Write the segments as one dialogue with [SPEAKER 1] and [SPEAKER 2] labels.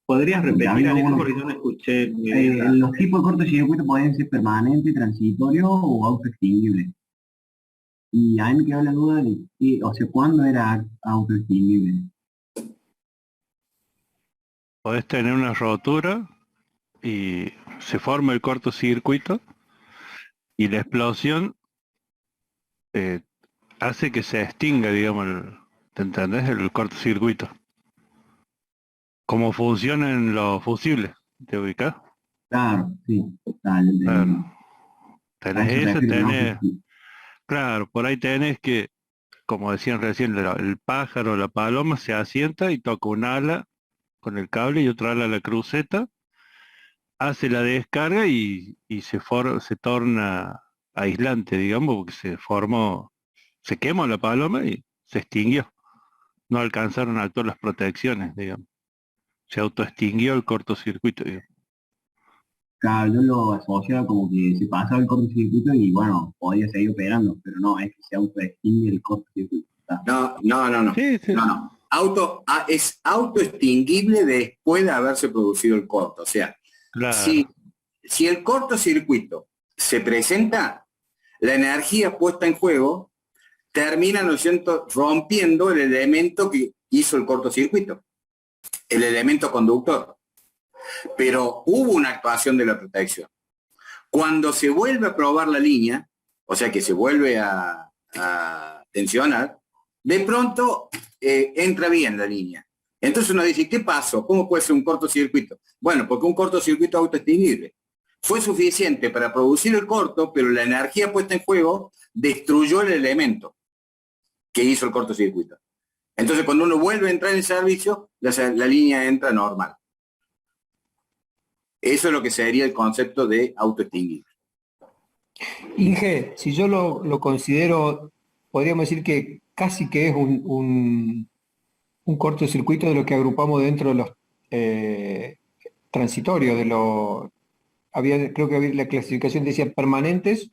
[SPEAKER 1] ¿Podrías
[SPEAKER 2] Porque
[SPEAKER 1] repetir,
[SPEAKER 2] había
[SPEAKER 1] Alejo,
[SPEAKER 2] unos,
[SPEAKER 1] porque yo no escuché muy bien
[SPEAKER 2] los tipos de cortocircuito podían ser permanente, transitorio o autoextinguible. Y a mí me quedó la duda de, o sea, ¿cuándo era autoextinguible?
[SPEAKER 3] Podés tener una rotura y se forma el cortocircuito y la explosión eh, hace que se extinga, digamos, ¿te entendés? El cortocircuito. ¿Cómo funcionan los fusibles? ¿Te ubicás?
[SPEAKER 2] Claro, sí, dale,
[SPEAKER 3] Claro.
[SPEAKER 2] a eso
[SPEAKER 3] Tenés
[SPEAKER 2] se
[SPEAKER 3] eso,
[SPEAKER 2] refiere con
[SPEAKER 3] tenés,
[SPEAKER 2] autoextinguible.
[SPEAKER 3] claro, por ahí tenés que, como decían recién, el pájaro, la paloma se asienta y toca un ala con el cable y otra ala a la cruceta, hace la descarga y se torna aislante, digamos, porque se formó, se quemó la paloma y se extinguió. No alcanzaron a actuar las protecciones, digamos. Se autoextinguió el cortocircuito, digamos.
[SPEAKER 2] Claro, yo lo asociaba como que se pasaba el cortocircuito y bueno, podía seguir operando, pero no, es que se autoextingue el cortocircuito. Está.
[SPEAKER 4] No, no, no, no.
[SPEAKER 3] Sí, sí,
[SPEAKER 4] No, no. Es autoextinguible después de haberse producido el corto. O sea, si,
[SPEAKER 3] claro,
[SPEAKER 4] si el cortocircuito se presenta, la energía puesta en juego termina, ¿no es cierto?, rompiendo el elemento que hizo el cortocircuito, el elemento conductor. Pero hubo una actuación de la protección. Cuando se vuelve a probar la línea, o sea que se vuelve a tensionar, de pronto entra bien la línea. Entonces uno dice, ¿qué pasó? ¿Cómo puede ser un cortocircuito? Bueno, porque un cortocircuito autoextinguible. Fue suficiente para producir el corto, pero la energía puesta en juego destruyó el elemento que hizo el cortocircuito. Entonces cuando uno vuelve a entrar en servicio, la línea entra normal. Eso es lo que sería el concepto de autoextinguible.
[SPEAKER 5] Inge, si yo lo considero, podríamos decir que casi que es un cortocircuito de lo que agrupamos dentro de los transitorios, creo que la clasificación decía permanentes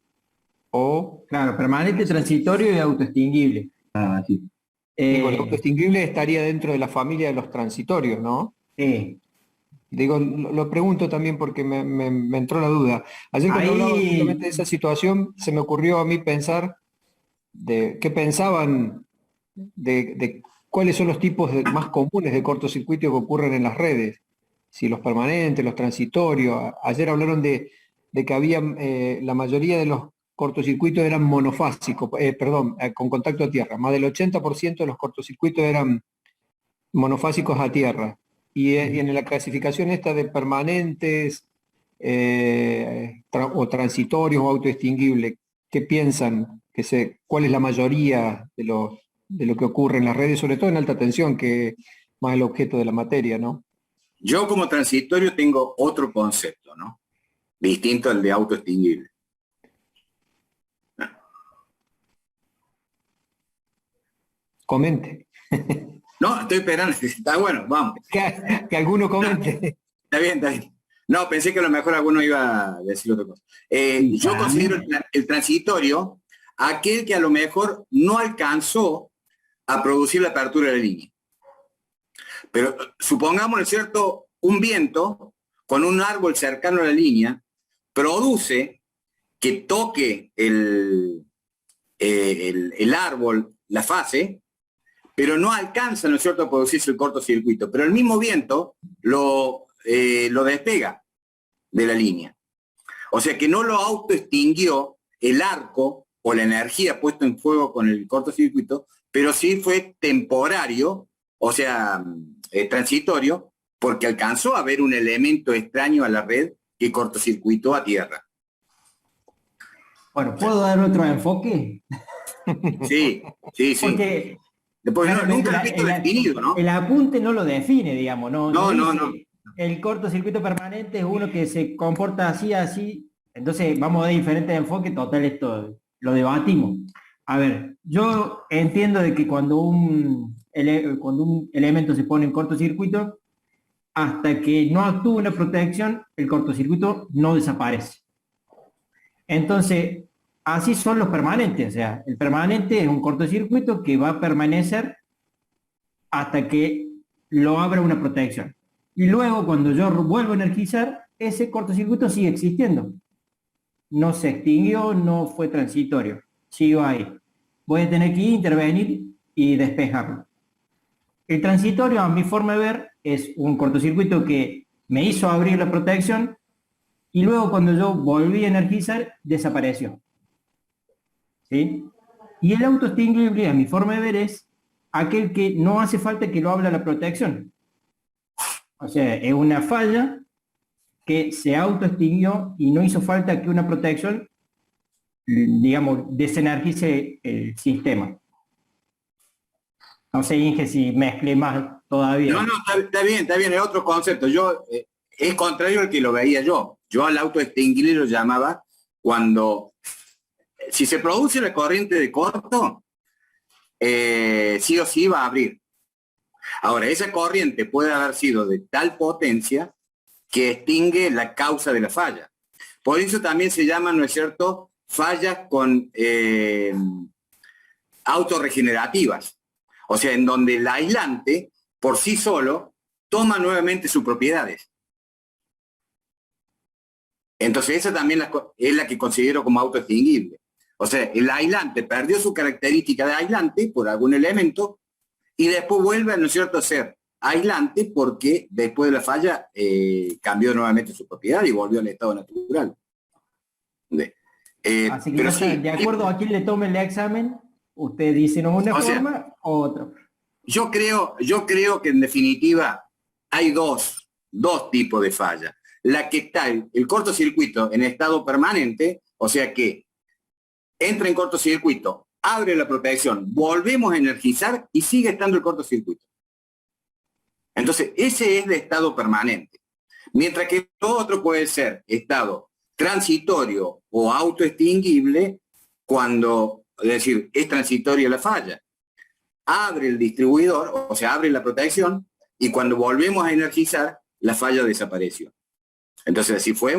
[SPEAKER 5] o...
[SPEAKER 6] Claro, permanente, transitorio y autoextinguible.
[SPEAKER 2] Ah, sí.
[SPEAKER 5] Digo, el autoextinguible estaría dentro de la familia de los transitorios, ¿no?
[SPEAKER 6] Sí.
[SPEAKER 5] Digo, lo pregunto también porque me entró la duda. Ayer cuando hablaba justamente de esa situación, se me ocurrió a mí pensar de qué pensaban de cuáles son los tipos más comunes de cortocircuito que ocurren en las redes. Si los permanentes, los transitorios. Ayer hablaron de que había la mayoría de los cortocircuitos eran monofásicos, con contacto a tierra. Más del 80% de los cortocircuitos eran monofásicos a tierra. Y en la clasificación esta de permanentes o transitorios o autoextinguibles, ¿qué piensan? ¿Cuál es la mayoría de lo que ocurre en las redes, sobre todo en alta tensión, que es más el objeto de la materia, ¿no?
[SPEAKER 4] Yo como transitorio tengo otro concepto, ¿no? Distinto al de autoextinguible.
[SPEAKER 5] Comente.
[SPEAKER 4] No, estoy esperando, está bueno, vamos.
[SPEAKER 5] Que alguno comente.
[SPEAKER 4] Está bien, está bien. No, pensé que a lo mejor alguno iba a decir otra cosa. Yo considero el transitorio aquel que a lo mejor no alcanzó a producir la apertura de la línea. Pero supongamos, ¿no es cierto?, un viento con un árbol cercano a la línea produce que toque el árbol, la fase, pero no alcanza, ¿no es cierto?, a producirse el cortocircuito. Pero el mismo viento lo despega de la línea. O sea que no lo autoextinguió el arco o la energía puesta en fuego con el cortocircuito, pero sí fue temporario, o sea, transitorio, porque alcanzó a ver un elemento extraño a la red que cortocircuitó a tierra.
[SPEAKER 6] Bueno, ¿puedo dar otro enfoque?
[SPEAKER 4] Sí, sí, sí.
[SPEAKER 6] Porque
[SPEAKER 4] después nunca lo he
[SPEAKER 6] el,
[SPEAKER 4] visto definido, ¿no?
[SPEAKER 6] el apunte no lo define, digamos, no
[SPEAKER 4] No.
[SPEAKER 6] dice, el cortocircuito permanente es uno que se comporta así, así. Entonces vamos a dar diferentes enfoques, total, esto lo debatimos. A ver, yo entiendo de que cuando un elemento se pone en cortocircuito, hasta que no actúe una protección, el cortocircuito no desaparece. Entonces, así son los permanentes. O sea, el permanente es un cortocircuito que va a permanecer hasta que lo abra una protección. Y luego, cuando yo vuelvo a energizar, ese cortocircuito sigue existiendo. No se extinguió, no fue transitorio. Sigo ahí. Voy a tener que intervenir y despejarlo. El transitorio, a mi forma de ver, es un cortocircuito que me hizo abrir la protección y luego cuando yo volví a energizar, desapareció. ¿Sí? Y el autoextinguible, a mi forma de ver, es aquel que no hace falta que lo abra la protección. O sea, es una falla que se autoextinguió y no hizo falta que una protección, digamos, desenergice el sistema. No sé, Inge, si mezclé más todavía.
[SPEAKER 4] No, está bien, es otro concepto. Yo, es contrario al que lo veía yo. Yo al autoextinguible lo llamaba cuando, si se produce la corriente de corto, sí o sí va a abrir. Ahora, esa corriente puede haber sido de tal potencia que extingue la causa de la falla. Por eso también se llaman, ¿no es cierto?, fallas con autorregenerativas. O sea, en donde el aislante, por sí solo, toma nuevamente sus propiedades. Entonces, esa también es la que considero como autoextinguible. O sea, el aislante perdió su característica de aislante por algún elemento y después vuelve, ¿no es cierto?, a ser aislante porque después de la falla cambió nuevamente su propiedad y volvió al estado natural.
[SPEAKER 6] Así que sí, de acuerdo a quién le tome el examen, usted dice no una forma o otra.
[SPEAKER 4] Yo creo que en definitiva hay dos tipos de falla. La que está el cortocircuito en estado permanente, o sea que entra en cortocircuito, abre la protección, volvemos a energizar y sigue estando el cortocircuito. Entonces, ese es de estado permanente. Mientras que todo otro puede ser estado transitorio o autoextinguible cuando, es decir, es transitoria la falla. Abre el distribuidor, o sea, abre la protección, y cuando volvemos a energizar, la falla desapareció. Entonces, si fue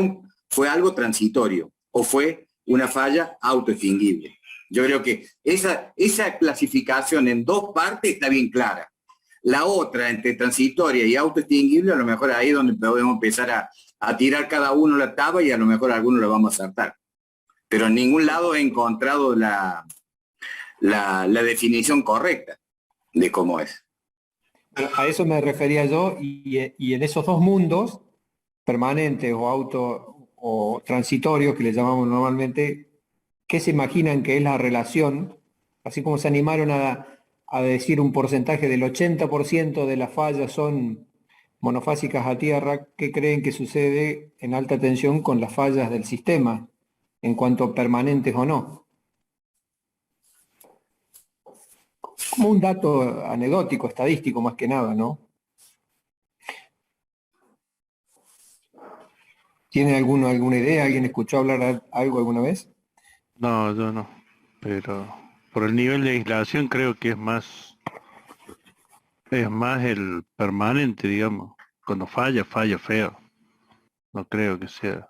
[SPEAKER 4] algo transitorio o fue una falla autoextinguible. Yo creo que esa clasificación en dos partes está bien clara. La otra, entre transitoria y autoextinguible, a lo mejor ahí es donde podemos empezar a tirar cada uno la taba y a lo mejor algunos lo vamos a acertar. Pero en ningún lado he encontrado la definición correcta de cómo es.
[SPEAKER 5] A eso me refería yo, y en esos dos mundos, permanentes o transitorios, que le llamamos normalmente, ¿qué se imaginan que es la relación? Así como se animaron a decir un porcentaje del 80% de las fallas son monofásicas a tierra, ¿qué creen que sucede en alta tensión con las fallas del sistema, en cuanto a permanentes o no? Como un dato anecdótico, estadístico más que nada, ¿no? ¿Tiene alguna idea? ¿Alguien escuchó hablar algo alguna vez?
[SPEAKER 3] No, yo no. Pero por el nivel de aislación creo que es más el permanente, digamos. Cuando falla feo. No creo que sea.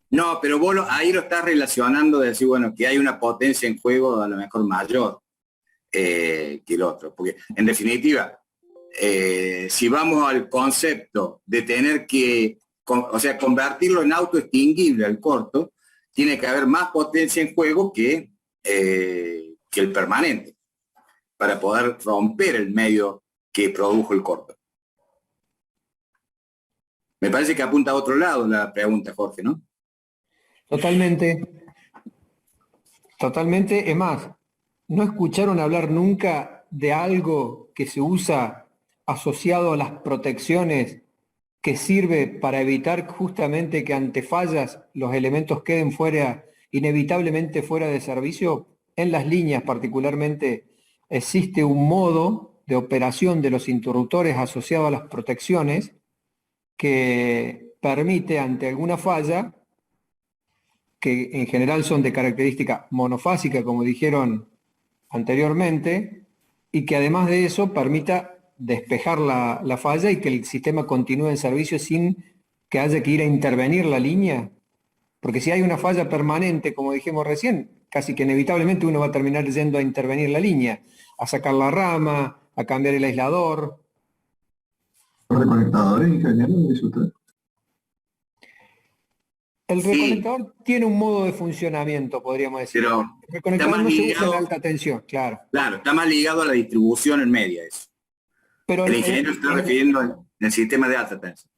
[SPEAKER 4] No, pero vos ahí lo estás relacionando de decir, bueno, que hay una potencia en juego a lo mejor mayor que el otro. Porque, en definitiva, si vamos al concepto de tener que, o sea, convertirlo en autoextinguible al corto, tiene que haber más potencia en juego que el permanente, para poder romper el medio que produjo el corto. Me parece que apunta a otro lado la pregunta, Jorge, ¿no?
[SPEAKER 5] Totalmente. Es más, ¿no escucharon hablar nunca de algo que se usa asociado a las protecciones que sirve para evitar justamente que ante fallas los elementos queden inevitablemente fuera de servicio? En las líneas particularmente existe un modo de operación de los interruptores asociado a las protecciones que permite ante alguna falla, que en general son de característica monofásica, como dijeron anteriormente, y que además de eso permita despejar la falla y que el sistema continúe en servicio sin que haya que ir a intervenir la línea. Porque si hay una falla permanente, como dijimos recién, casi que inevitablemente uno va a terminar yendo a intervenir la línea, a sacar la rama, a cambiar el aislador.
[SPEAKER 1] ¿Los reconectadores, ingeniero, dice usted?
[SPEAKER 5] El
[SPEAKER 4] Sí,
[SPEAKER 5] reconectador tiene un modo de funcionamiento, podríamos decir.
[SPEAKER 4] pero
[SPEAKER 5] El
[SPEAKER 4] está
[SPEAKER 5] reconectador
[SPEAKER 4] más
[SPEAKER 5] no se usa en
[SPEAKER 4] ligado,
[SPEAKER 5] alta tensión, claro.
[SPEAKER 4] claro, está más ligado a la distribución en media eso.
[SPEAKER 5] Pero
[SPEAKER 4] El ingeniero se está refiriendo al sistema de alta tensión.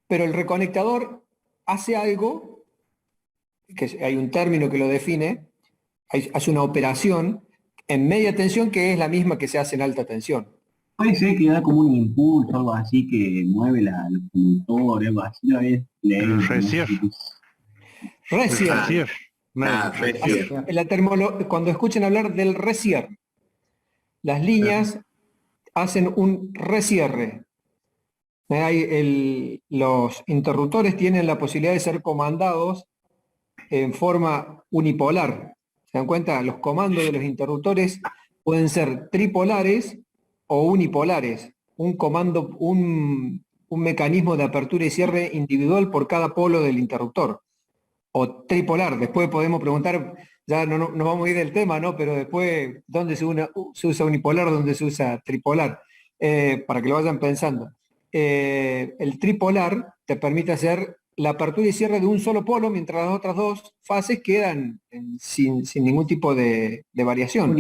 [SPEAKER 5] pero el reconectador hace algo, hay un término que lo define, hace una operación en media tensión que es la misma que se hace en alta tensión.
[SPEAKER 2] Puede ser que da como un impulso, algo así que mueve los conductores, algo así, lo había leído,
[SPEAKER 3] El
[SPEAKER 2] pero no sé
[SPEAKER 3] resier. El
[SPEAKER 5] Resier.
[SPEAKER 3] resier. No,
[SPEAKER 4] Ah,
[SPEAKER 3] el
[SPEAKER 4] resier.
[SPEAKER 5] Cuando escuchen hablar del resier, las líneas hacen un resierre. Los interruptores tienen la posibilidad de ser comandados en forma unipolar. ¿Se dan cuenta? Los comandos de los interruptores pueden ser tripolares o unipolares. Un comando, un mecanismo de apertura y cierre individual por cada polo del interruptor. O tripolar. Después podemos preguntar, ya no vamos a ir del tema, ¿no? Pero después, ¿dónde se usa unipolar, dónde se usa tripolar? Para que lo vayan pensando. El tripolar te permite hacer la apertura y cierre de un solo polo, mientras las otras dos fases quedan sin ningún tipo de variación.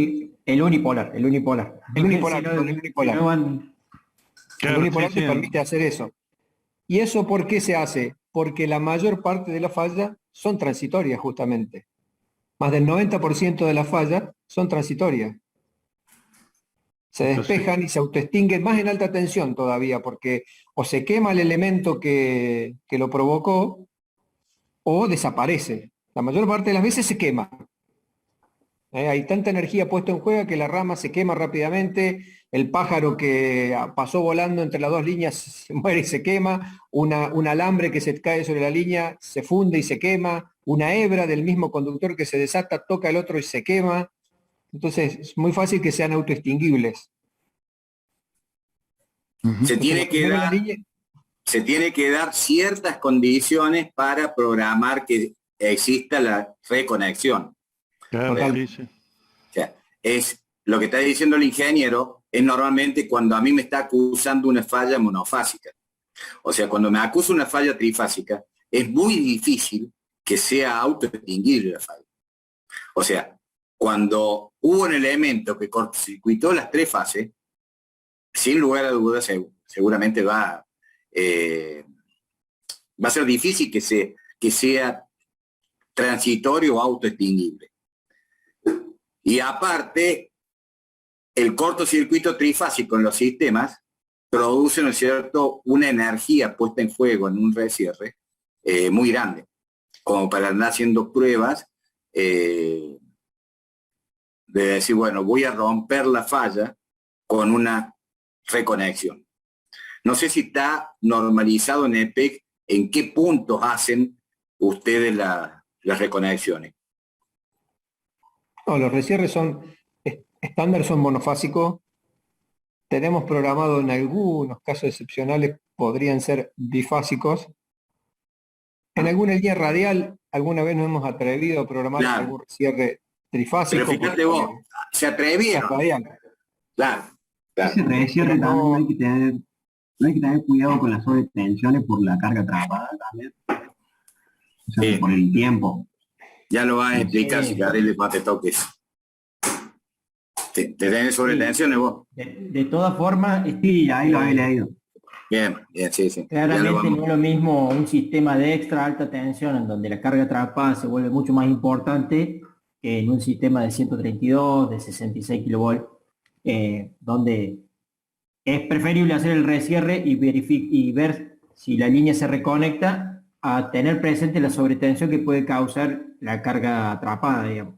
[SPEAKER 6] El unipolar, el unipolar.
[SPEAKER 5] El unipolar,
[SPEAKER 6] Si no-
[SPEAKER 5] perdón, el unipolar.
[SPEAKER 6] si no van-
[SPEAKER 5] El
[SPEAKER 3] Claro,
[SPEAKER 5] unipolar
[SPEAKER 3] sí,
[SPEAKER 5] te
[SPEAKER 3] sí.
[SPEAKER 5] permite hacer eso. ¿Y eso por qué se hace? Porque la mayor parte de las fallas son transitorias, justamente. Más del 90% de las fallas son transitorias. Se
[SPEAKER 3] Entonces,
[SPEAKER 5] despejan y se autoextinguen más en alta tensión todavía, porque o se quema el elemento que lo provocó o desaparece. La mayor parte de las veces se quema. Hay tanta energía puesta en juego que la rama se quema rápidamente, el pájaro que pasó volando entre las dos líneas se muere y se quema, un alambre que se cae sobre la línea se funde y se quema, una hebra del mismo conductor que se desata toca el otro y se quema. Entonces es muy fácil que sean autoextinguibles.
[SPEAKER 4] Se
[SPEAKER 5] Entonces lo
[SPEAKER 4] tiene que
[SPEAKER 5] primero en la
[SPEAKER 4] dar,
[SPEAKER 5] línea,
[SPEAKER 4] se tiene que dar ciertas condiciones para programar que exista la reconexión.
[SPEAKER 3] claro,
[SPEAKER 5] total,
[SPEAKER 3] sí, sí.
[SPEAKER 4] O sea, es lo que está diciendo el ingeniero, es normalmente cuando a mí me está acusando una falla monofásica. O sea, cuando me acusa una falla trifásica, es muy difícil que sea autoextinguible la falla. O sea, cuando hubo un elemento que cortocircuitó las tres fases, sin lugar a dudas, seguramente va a ser difícil que sea transitorio o autoextinguible. Y aparte, el cortocircuito trifásico en los sistemas produce, ¿no es cierto?, una energía puesta en juego en un resierre muy grande, como para andar haciendo pruebas de decir, bueno, voy a romper la falla con una reconexión. No sé si está normalizado en EPEC en qué puntos hacen ustedes las reconexiones.
[SPEAKER 5] no, los resierres son estándar, son monofásicos. Tenemos programado en algunos casos excepcionales, podrían ser bifásicos. En alguna línea radial, alguna vez nos hemos atrevido a programar
[SPEAKER 4] Claro,
[SPEAKER 5] algún cierre
[SPEAKER 4] pero
[SPEAKER 5] trifásico
[SPEAKER 4] fíjate
[SPEAKER 5] porque
[SPEAKER 4] vos, se
[SPEAKER 5] es
[SPEAKER 4] atrevieron.
[SPEAKER 5] radial.
[SPEAKER 4] Claro, claro.
[SPEAKER 2] Ese recierre
[SPEAKER 5] Pero
[SPEAKER 2] también
[SPEAKER 5] no,
[SPEAKER 2] no hay que tener cuidado con las sobretensiones por la carga atrapada también, o sea,
[SPEAKER 4] Sí,
[SPEAKER 2] por el tiempo.
[SPEAKER 4] ya lo vas a explicar si Gabriel más te toques. ¿Te tenés sobre
[SPEAKER 6] Sí.
[SPEAKER 4] tensiones vos?
[SPEAKER 6] de todas formas,
[SPEAKER 2] Sí, ahí lo había leído.
[SPEAKER 4] Bien, bien, sí, sí. Ya lo
[SPEAKER 6] claramente no
[SPEAKER 4] vamos.
[SPEAKER 6] es lo mismo un sistema de extra alta tensión en donde la carga atrapada se vuelve mucho más importante que en un sistema de 132, de 66 kilovolts, donde es preferible hacer el resierre y ver si la línea se reconecta a tener presente la sobretensión que puede causar la carga atrapada, digamos.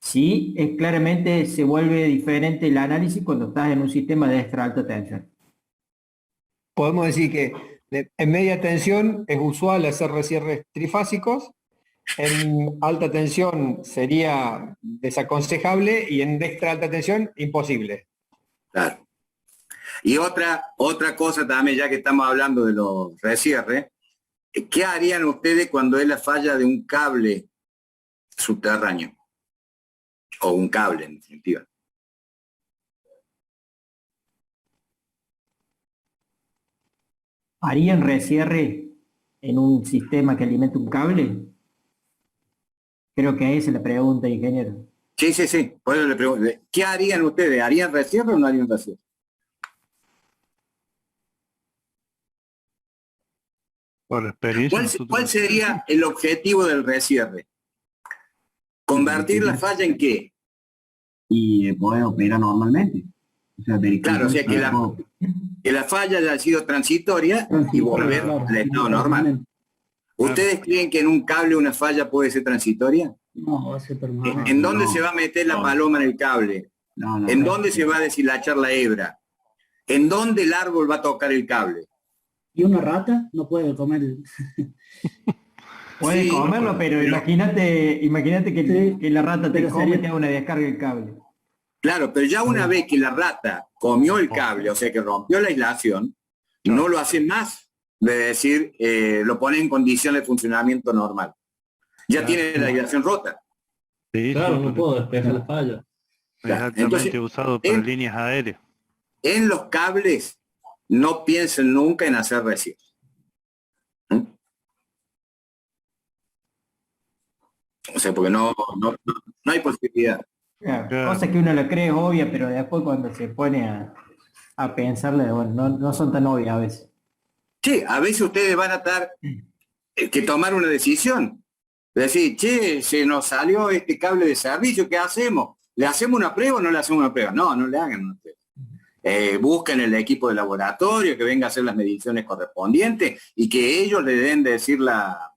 [SPEAKER 6] Sí, claramente se vuelve diferente el análisis cuando estás en un sistema de extra alta tensión.
[SPEAKER 5] podemos decir que en media tensión es usual hacer resierres trifásicos, en alta tensión sería desaconsejable y en extra alta tensión imposible.
[SPEAKER 4] Claro. Y otra cosa también, ya que estamos hablando de los resierres, ¿qué harían ustedes cuando es la falla de un cable subterráneo? O un cable, en definitiva.
[SPEAKER 6] ¿harían recierre en un sistema que alimenta un cable? Creo que esa es la pregunta, ingeniero.
[SPEAKER 4] Sí, sí, sí. Por eso le pregunto, ¿qué harían ustedes? ¿Harían recierre o no harían recierre?
[SPEAKER 3] Por experiencia,
[SPEAKER 4] ¿Cuál
[SPEAKER 3] nosotros
[SPEAKER 4] sería el objetivo del recierre? ¿Convertir la falla en qué?
[SPEAKER 2] Y poder operar normalmente. O sea, verificar
[SPEAKER 4] Claro, o sea, que la falla haya sido transitoria y volver
[SPEAKER 7] claro,
[SPEAKER 4] al estado normal. ¿Ustedes creen que en un cable una falla puede ser transitoria?
[SPEAKER 7] No, va a ser permanente.
[SPEAKER 4] ¿En dónde
[SPEAKER 2] no.
[SPEAKER 4] se va a meter la paloma en el cable?
[SPEAKER 2] No, no,
[SPEAKER 4] ¿En
[SPEAKER 2] no.
[SPEAKER 4] dónde se va a deshilachar la hebra? ¿En dónde el árbol va a tocar el cable?
[SPEAKER 7] Y una rata no puede comer.
[SPEAKER 6] Puede
[SPEAKER 4] Sí,
[SPEAKER 6] comerlo, pero imagínate que,
[SPEAKER 7] Sí,
[SPEAKER 6] que la rata te
[SPEAKER 7] pero
[SPEAKER 6] come y
[SPEAKER 7] sería-
[SPEAKER 6] te haga una descarga del cable.
[SPEAKER 4] Claro, pero ya una vez que la rata comió el cable, o sea que rompió la aislación, no lo hacen más de decir, lo pone en condiciones de funcionamiento normal. Ya tiene la aislación rota.
[SPEAKER 3] sí,
[SPEAKER 7] Claro,
[SPEAKER 3] sí,
[SPEAKER 7] no puedo despejar la falla.
[SPEAKER 3] exactamente
[SPEAKER 4] Entonces,
[SPEAKER 3] usado para líneas aéreas.
[SPEAKER 4] En los cables, no piensen nunca en hacer recierre. O sea, porque no hay posibilidad.
[SPEAKER 6] Claro,
[SPEAKER 3] Claro.
[SPEAKER 6] cosa que uno la cree obvia, pero después cuando se pone a pensarla, bueno, no son tan obvias a veces.
[SPEAKER 4] Sí, a veces ustedes van a estar que tomar una decisión. Decir, che, se nos salió este cable de servicio, ¿qué hacemos? ¿Le hacemos una prueba o no le hacemos una prueba? No, no le hagan una prueba. Busquen el equipo de laboratorio que venga a hacer las mediciones correspondientes y que ellos le den de decir la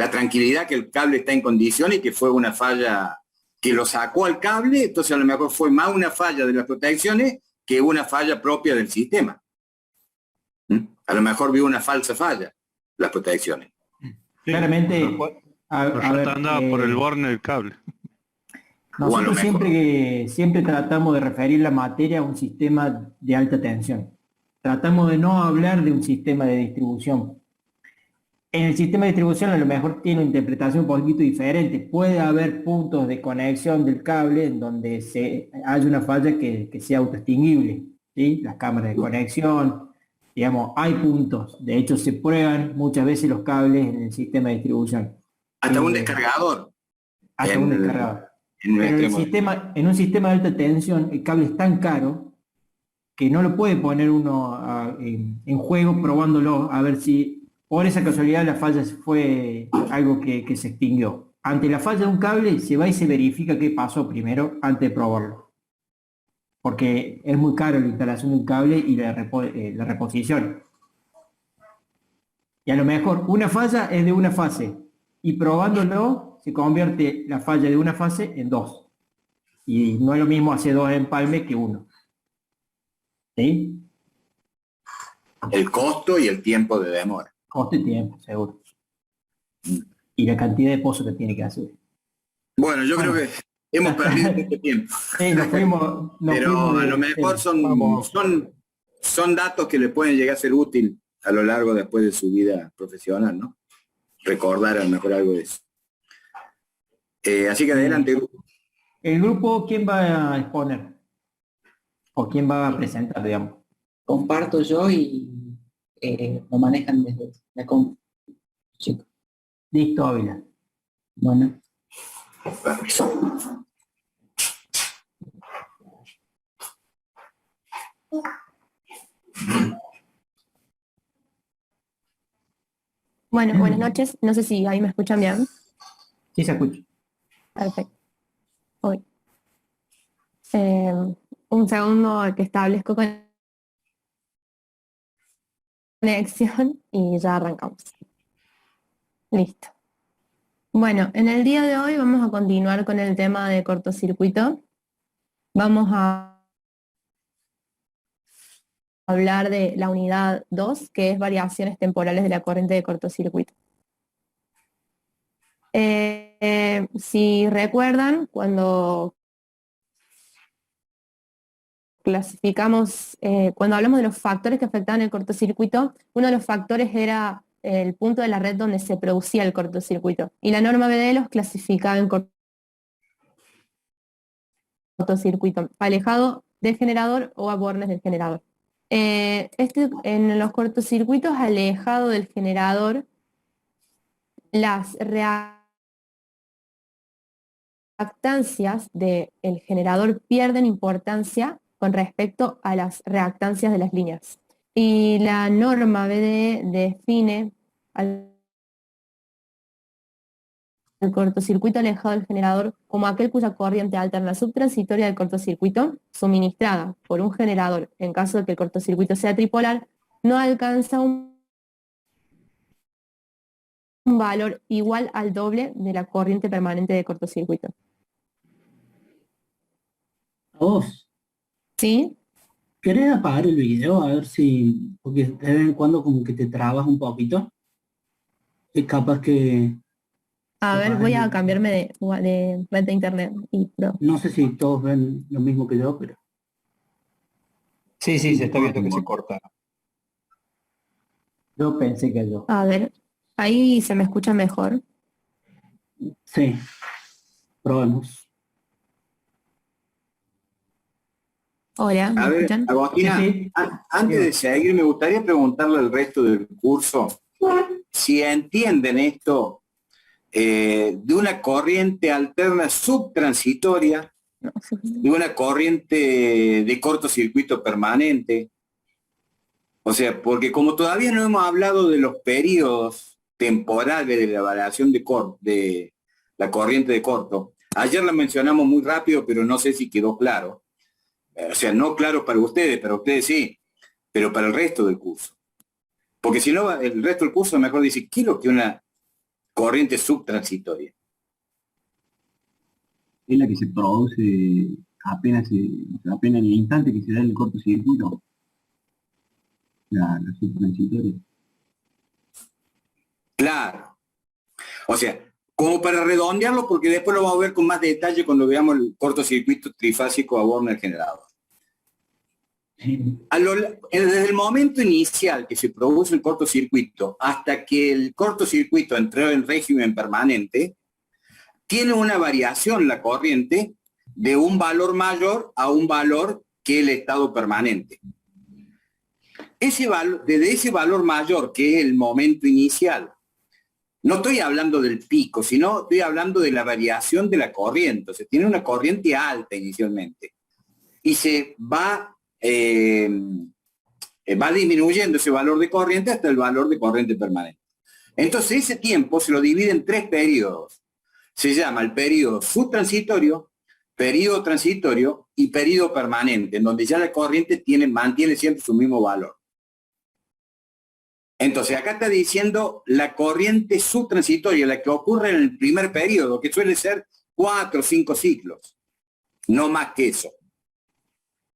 [SPEAKER 4] tranquilidad que el cable está en condición y que fue una falla que lo sacó al cable, entonces a lo mejor fue más una falla de las protecciones que una falla propia del sistema. A lo mejor vio una falsa falla, las protecciones.
[SPEAKER 3] Sí,
[SPEAKER 6] Claramente,
[SPEAKER 3] la
[SPEAKER 6] a ver,
[SPEAKER 3] rata andaba por el borne del cable.
[SPEAKER 4] O a lo
[SPEAKER 6] nosotros
[SPEAKER 4] mejor.
[SPEAKER 6] siempre tratamos de referir la materia a un sistema de alta tensión. Tratamos de no hablar de un sistema de distribución. En el sistema de distribución a lo mejor tiene una interpretación un poquito diferente. Puede haber puntos de conexión del cable en donde haya una falla que sea autoextinguible, ¿sí? Las cámaras de conexión, digamos, hay puntos. De hecho, se prueban muchas veces los cables en el sistema de distribución.
[SPEAKER 4] Hasta un descargador.
[SPEAKER 6] Hasta un descargador.
[SPEAKER 4] En un
[SPEAKER 6] Pero
[SPEAKER 4] extremo.
[SPEAKER 6] en un sistema de alta tensión, el cable es tan caro que no lo puede poner uno en juego probándolo a ver si por esa casualidad la falla fue algo que se extinguió. Ante la falla de un cable se va y se verifica qué pasó primero antes de probarlo. Porque es muy caro la instalación de un cable y la reposición. Y a lo mejor una falla es de una fase y probándolo se convierte la falla de una fase en dos. Y no es lo mismo hacer dos empalmes que uno. ¿Sí?
[SPEAKER 4] El costo y el tiempo de demora.
[SPEAKER 6] Coste y tiempo, seguro. Y la cantidad de pozos que tiene que hacer.
[SPEAKER 4] Bueno, yo creo que hemos perdido mucho tiempo.
[SPEAKER 6] Sí,
[SPEAKER 4] Pero a lo mejor son datos que le pueden llegar a ser útil a lo largo después de su vida profesional, ¿no? Recordar a lo mejor algo de eso. Así que adelante, grupo.
[SPEAKER 6] El grupo, ¿quién va a exponer? ¿O quién va a presentar, digamos?
[SPEAKER 8] Comparto yo y lo manejan desde la compu. Chicos,
[SPEAKER 6] Listo, Ávila.
[SPEAKER 8] bueno.
[SPEAKER 4] Permiso.
[SPEAKER 9] Bueno, buenas noches. No sé si ahí me escuchan bien.
[SPEAKER 6] Sí, se escucha.
[SPEAKER 9] Perfecto. Hoy. Un segundo que establezco conexión y ya arrancamos. Listo. Bueno, en el día de hoy vamos a continuar con el tema de cortocircuito. Vamos a hablar de la unidad 2, que es variaciones temporales de la corriente de cortocircuito. Si recuerdan, cuando clasificamos, cuando hablamos de los factores que afectaban el cortocircuito, uno de los factores era el punto de la red donde se producía el cortocircuito. Y la norma BD los clasificaba en cortocircuito, alejado del generador o a bornes del generador. En los cortocircuitos alejado del generador, las reactancias del generador pierden importancia con respecto a las reactancias de las líneas. Y la norma BDE define al cortocircuito alejado del generador como aquel cuya corriente alterna subtransitoria del cortocircuito, suministrada por un generador en caso de que el cortocircuito sea tripolar, no alcanza un valor igual al doble de la corriente permanente de cortocircuito.
[SPEAKER 7] A vos,
[SPEAKER 9] ¿Sí?
[SPEAKER 7] ¿querés apagar el video? A ver si, porque de vez en cuando como que te trabas un poquito. Es capaz que,
[SPEAKER 9] A ver, voy a
[SPEAKER 7] Vale.
[SPEAKER 9] cambiarme de red de internet y pro.
[SPEAKER 7] no sé si todos ven lo mismo que yo, pero
[SPEAKER 5] Sí, sí, se está viendo que se corta.
[SPEAKER 6] Yo pensé que yo.
[SPEAKER 9] A ver, ahí se me escucha mejor.
[SPEAKER 7] sí, probemos.
[SPEAKER 9] Hola, ¿me
[SPEAKER 4] A ver,
[SPEAKER 9] escuchan?
[SPEAKER 4] Agostina,
[SPEAKER 6] Sí, sí.
[SPEAKER 4] antes de seguir, me gustaría preguntarle al resto del curso si entienden esto de una corriente alterna subtransitoria,
[SPEAKER 9] No,
[SPEAKER 4] de una corriente de cortocircuito permanente. O sea, porque como todavía no hemos hablado de los periodos temporales de la variación de la corriente de corto, ayer la mencionamos muy rápido, pero no sé si quedó claro. O sea, no claro para ustedes sí, pero para el resto del curso. Porque si no, el resto del curso mejor dice, ¿qué es lo que una corriente subtransitoria?
[SPEAKER 2] Es la que se produce apenas en el instante que se da el cortocircuito, la subtransitoria.
[SPEAKER 4] Claro. O sea, como para redondearlo, porque después lo vamos a ver con más detalle cuando veamos el cortocircuito trifásico a Borner generador. Desde el momento inicial que se produce el cortocircuito hasta que el cortocircuito entró en régimen permanente, tiene una variación la corriente de un valor mayor a un valor que el estado permanente. Desde ese valor mayor, que es el momento inicial, no estoy hablando del pico, sino estoy hablando de la variación de la corriente. O sea, tiene una corriente alta inicialmente y se va disminuyendo ese valor de corriente hasta el valor de corriente permanente. Entonces ese tiempo se lo divide en 3 periodos. Se llama el periodo subtransitorio, periodo transitorio y periodo permanente, en donde ya la corriente mantiene siempre su mismo valor. Entonces acá está diciendo la corriente subtransitoria, la que ocurre en el primer periodo, que suele ser 4 o 5 ciclos, no más que eso.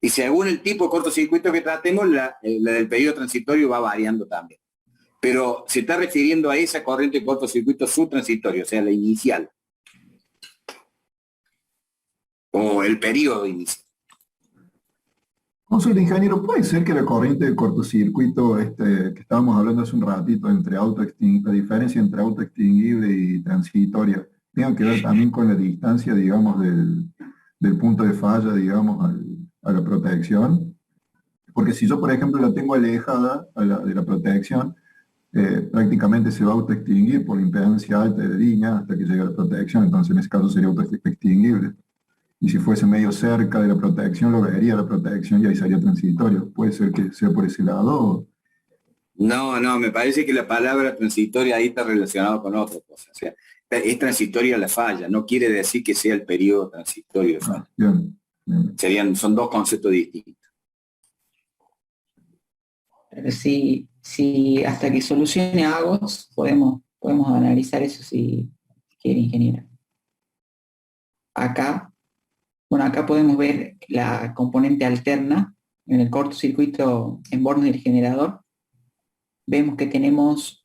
[SPEAKER 4] Y según el tipo de cortocircuito que tratemos, la del periodo transitorio va variando también. Pero se está refiriendo a esa corriente de cortocircuito subtransitorio, o sea, la inicial. O el periodo inicial.
[SPEAKER 1] Consulta, ingeniero, ¿puede ser que la corriente de cortocircuito que estábamos hablando hace un ratito, la diferencia entre autoextinguible y transitoria, tenga que ver también con la distancia, digamos, del punto de falla, digamos, a la protección? Porque si yo, por ejemplo, la tengo alejada de la protección, prácticamente se va a autoextinguir por la impedancia alta de la línea hasta que llegue a la protección, entonces en ese caso sería autoextinguible. Y si fuese medio cerca de la protección, lo vería la protección y ahí sería transitorio. ¿Puede ser que sea por ese lado?
[SPEAKER 4] No, me parece que la palabra transitoria ahí está relacionada con otra cosa. O sea, es transitoria la falla, no quiere decir que sea el periodo transitorio de falla.
[SPEAKER 1] Bien.
[SPEAKER 4] Son 2 conceptos distintos.
[SPEAKER 8] Pero si hasta que solucione Agos, podemos analizar eso si quiere, ingeniero. Acá podemos ver la componente alterna en el cortocircuito en bornes del generador. Vemos que tenemos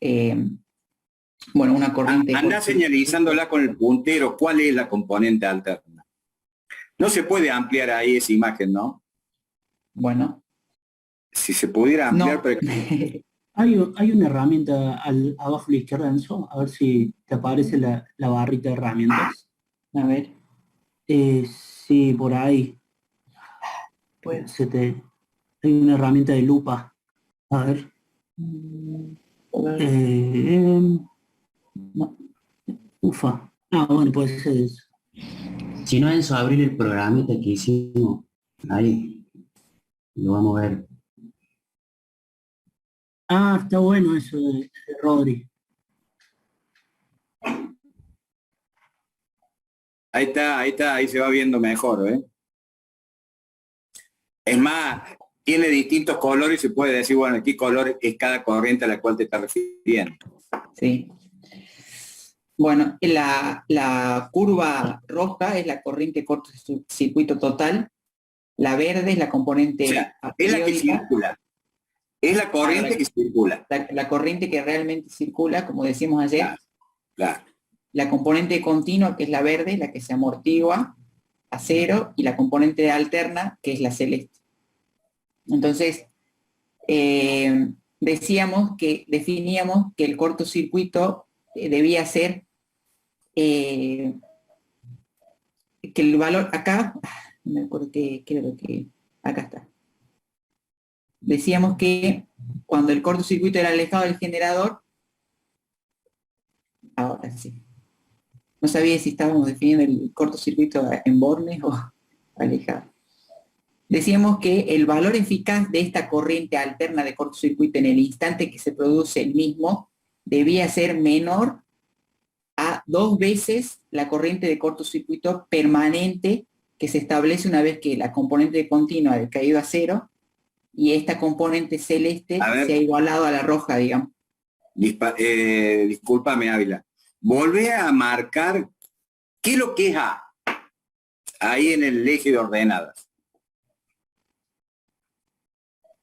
[SPEAKER 8] una corriente...
[SPEAKER 4] Anda señalizándola con el puntero, ¿cuál es la componente alterna? No se puede ampliar ahí esa imagen, ¿no?
[SPEAKER 8] Bueno.
[SPEAKER 4] Si se pudiera ampliar...
[SPEAKER 8] No.
[SPEAKER 4] Pero...
[SPEAKER 7] Hay una herramienta abajo a la izquierda, Enzo, a ver si te aparece la barrita de herramientas.
[SPEAKER 8] A ver.
[SPEAKER 7] Sí, por ahí. Pues se te... Hay una herramienta de lupa. A ver. No. Ufa. Ah, bueno, puede ser eso.
[SPEAKER 10] Si no, Enzo, abrir el programita que hicimos. Ahí. Lo vamos a ver.
[SPEAKER 7] Ah, está bueno eso de Rodri.
[SPEAKER 4] Ahí se va viendo mejor, ¿eh? Es más, tiene distintos colores y se puede decir, bueno, qué color es cada corriente a la cual te estás refiriendo.
[SPEAKER 8] Sí. Bueno, la curva roja es la corriente cortocircuito total, la verde es la componente
[SPEAKER 4] O sea, es la que
[SPEAKER 8] periódica,
[SPEAKER 4] circula. Es la corriente que circula.
[SPEAKER 8] la corriente que realmente circula, como decíamos ayer,
[SPEAKER 4] Claro.
[SPEAKER 8] la componente continua, que es la verde, la que se amortigua a cero, y la componente alterna, que es la celeste. Entonces, definíamos que el cortocircuito debía ser que el valor acá, no me acuerdo qué era lo que, acá está. Decíamos que cuando el cortocircuito era alejado del generador, ahora sí. No sabía si estábamos definiendo el cortocircuito en bornes o alejado. Decíamos que el valor eficaz de esta corriente alterna de cortocircuito en el instante que se produce el mismo debía ser menor a 2 veces la corriente de cortocircuito permanente que se establece una vez que la componente continua ha caído a cero y esta componente celeste se ha igualado a la roja, digamos.
[SPEAKER 4] Discúlpame, Ávila. Volvé a marcar qué es lo que es A. Ahí en el eje de ordenadas.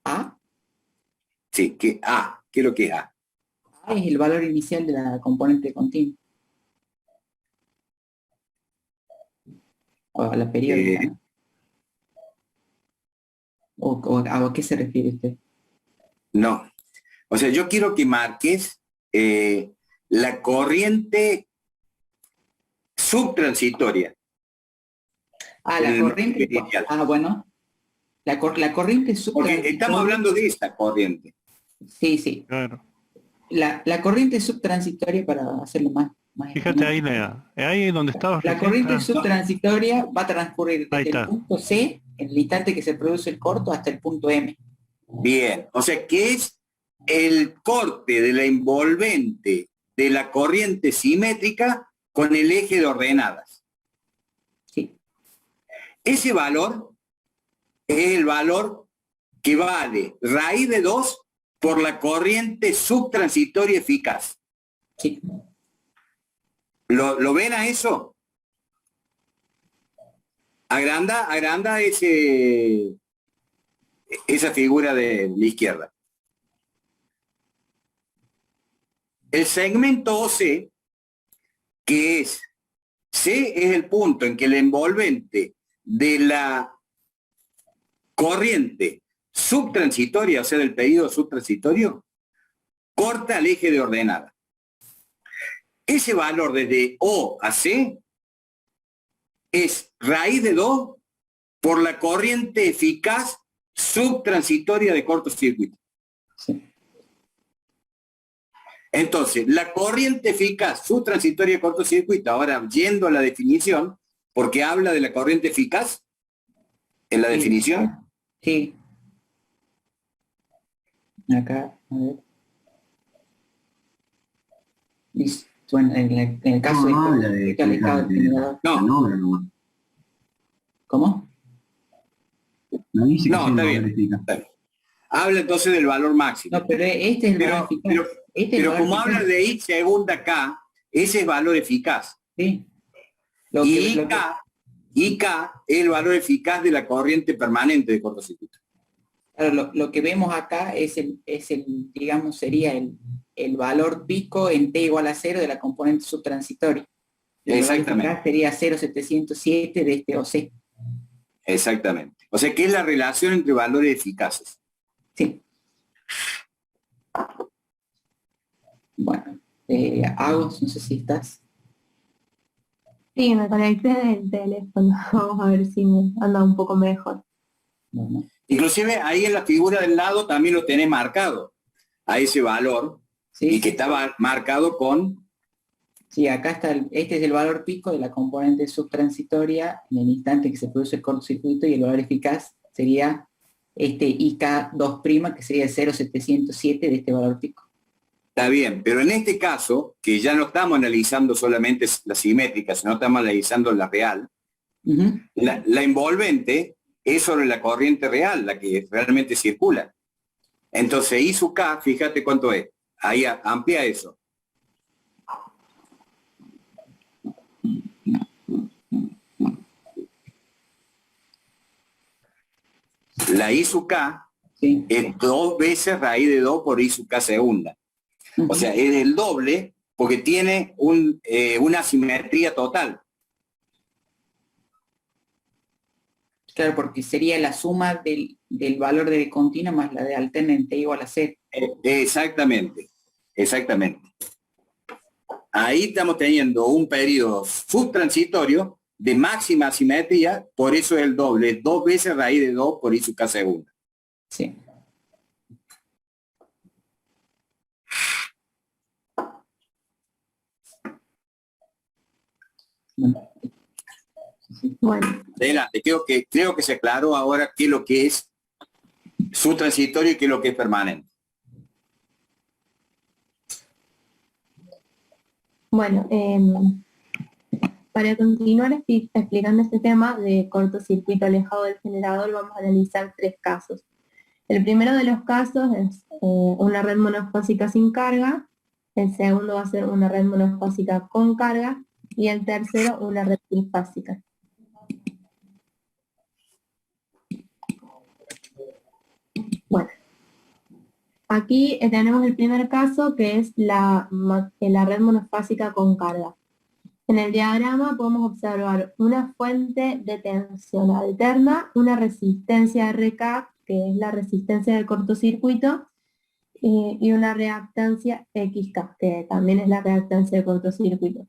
[SPEAKER 8] ¿A?
[SPEAKER 4] Sí, ¿qué es lo que es A?
[SPEAKER 8] A es el valor inicial de la componente continua. O la periódica, ¿no? ¿A qué se refiere usted?
[SPEAKER 4] No. O sea, yo quiero que marques la corriente subtransitoria.
[SPEAKER 8] La corriente. Bueno. La corriente subtransitoria.
[SPEAKER 4] Porque estamos hablando de esta corriente.
[SPEAKER 8] Sí, sí.
[SPEAKER 3] Claro.
[SPEAKER 8] La corriente subtransitoria, para hacerlo más
[SPEAKER 3] Fíjate ahí, Lea. Ahí donde estabas.
[SPEAKER 8] La corriente subtransitoria va a transcurrir desde
[SPEAKER 3] el
[SPEAKER 8] punto C, en el instante que se produce el corto, hasta el punto M.
[SPEAKER 4] Bien, o sea que es el corte de la envolvente de la corriente simétrica con el eje de ordenadas.
[SPEAKER 8] Sí.
[SPEAKER 4] Ese valor es el valor que vale raíz de 2 por la corriente subtransitoria eficaz.
[SPEAKER 8] Sí.
[SPEAKER 4] ¿Lo ven a eso? Agranda esa figura de la izquierda. El segmento OC, que es C, es el punto en que el envolvente de la corriente subtransitoria, o sea, del pedido subtransitorio, corta el eje de ordenada. Ese valor desde O a C es raíz de 2 por la corriente eficaz subtransitoria de cortocircuito.
[SPEAKER 8] Sí.
[SPEAKER 4] Entonces, la corriente eficaz subtransitoria de cortocircuito, ahora yendo a la definición, porque habla de la corriente eficaz en la definición.
[SPEAKER 8] Sí. Acá, a ver. Listo. Bueno, en el caso de ¿Cómo?
[SPEAKER 2] No dice
[SPEAKER 4] no, está bien. Habla entonces del valor máximo.
[SPEAKER 8] No, pero este es el valor eficaz.
[SPEAKER 4] Pero como habla de I segunda K, ese es valor eficaz.
[SPEAKER 8] Sí.
[SPEAKER 4] Y K es el valor eficaz de la corriente permanente de cortocircuito.
[SPEAKER 8] Claro, lo que vemos acá es digamos, sería el valor pico en T igual a 0 de la componente subtransitoria.
[SPEAKER 4] Exactamente.
[SPEAKER 8] Acá sería 0,707 de este OC.
[SPEAKER 4] Exactamente. O sea, que es la relación entre valores eficaces.
[SPEAKER 8] Sí. Bueno, Agos, no sé si estás.
[SPEAKER 9] Sí, me conecté del teléfono. Vamos a ver si me anda un poco mejor.
[SPEAKER 8] Bueno.
[SPEAKER 4] Inclusive ahí en la figura del lado también lo tenés marcado, a ese valor,
[SPEAKER 8] Sí,
[SPEAKER 4] y que estaba marcado con...
[SPEAKER 8] sí, acá está, este es el valor pico de la componente subtransitoria en el instante que se produce el cortocircuito, y el valor eficaz sería este IK2', que sería el 0,707 de este valor pico.
[SPEAKER 4] Está bien, pero en este caso, que ya no estamos analizando solamente la simétrica, sino estamos analizando la real, la envolvente es sobre la corriente real, la que realmente circula. Entonces, I sub K, fíjate cuánto es. Ahí amplia eso. La I sub K es 2 veces raíz de 2 por I sub K segunda. O sea, es el doble porque tiene una simetría total.
[SPEAKER 8] Claro, porque sería la suma del valor de continua más la de alterna en t igual a 0.
[SPEAKER 4] Exactamente, exactamente. Ahí estamos teniendo un periodo subtransitorio de máxima simetría, por eso es el doble, es 2 veces raíz de 2 por I sub K segunda.
[SPEAKER 8] Sí.
[SPEAKER 9] Bueno.
[SPEAKER 4] Adelante, creo que se aclaró ahora qué es lo que es subtransitorio y qué es lo que es permanente.
[SPEAKER 9] Bueno, para continuar explicando este tema de cortocircuito alejado del generador, vamos a analizar 3 casos. El primero de los casos es una red monofásica sin carga, el segundo va a ser una red monofásica con carga, y el tercero una red trifásica. Bueno, aquí tenemos el primer caso, que es la red monofásica con carga. En el diagrama podemos observar una fuente de tensión alterna, una resistencia RK, que es la resistencia del cortocircuito, y una reactancia XK, que también es la reactancia del cortocircuito.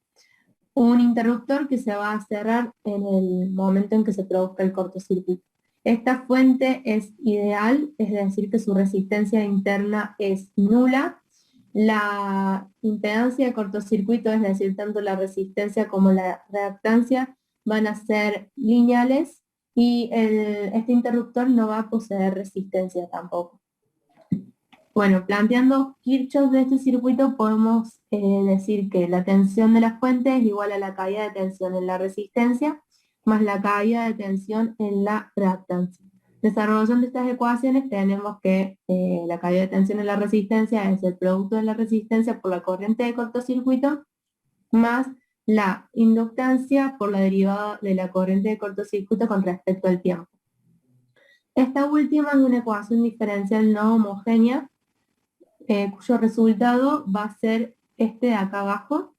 [SPEAKER 9] Un interruptor que se va a cerrar en el momento en que se produzca el cortocircuito. Esta fuente es ideal, es decir, que su resistencia interna es nula. La impedancia de cortocircuito, es decir, tanto la resistencia como la reactancia, van a ser lineales, y este interruptor no va a poseer resistencia tampoco. Bueno, planteando Kirchhoff de este circuito, podemos decir que la tensión de la fuente es igual a la caída de tensión en la resistencia más la caída de tensión en la reactancia. Desarrollando estas ecuaciones tenemos que la caída de tensión en la resistencia es el producto de la resistencia por la corriente de cortocircuito más la inductancia por la derivada de la corriente de cortocircuito con respecto al tiempo. Esta última es una ecuación diferencial no homogénea, cuyo resultado va a ser este de acá abajo,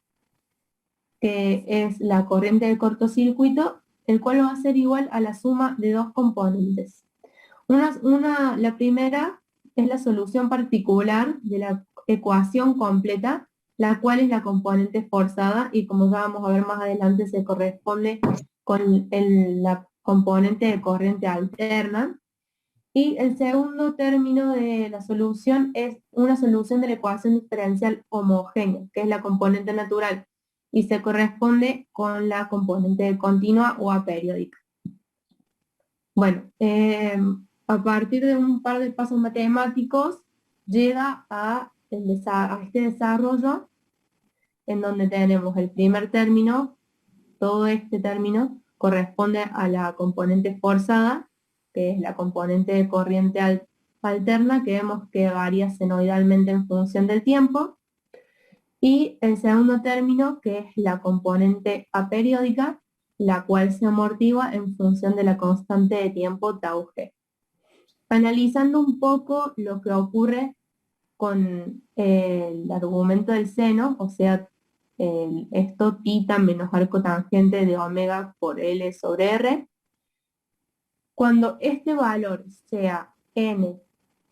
[SPEAKER 9] que es la corriente de cortocircuito, el cual va a ser igual a la suma de 2 componentes. La primera es la solución particular de la ecuación completa, la cual es la componente forzada, y como ya vamos a ver más adelante se corresponde con la componente de corriente alterna. Y el segundo término de la solución es una solución de la ecuación diferencial homogénea, que es la componente natural, y se corresponde con la componente continua o aperiódica. Bueno, a partir de un par de pasos matemáticos, llega a este desarrollo en donde tenemos el primer término, todo este término corresponde a la componente forzada, que es la componente de corriente alterna, que vemos que varía senoidalmente en función del tiempo, y el segundo término, que es la componente aperiódica, la cual se amortigua en función de la constante de tiempo tau g. Analizando un poco lo que ocurre con el argumento del seno, o sea, esto θ menos arco tangente de omega por L sobre R, cuando este valor sea n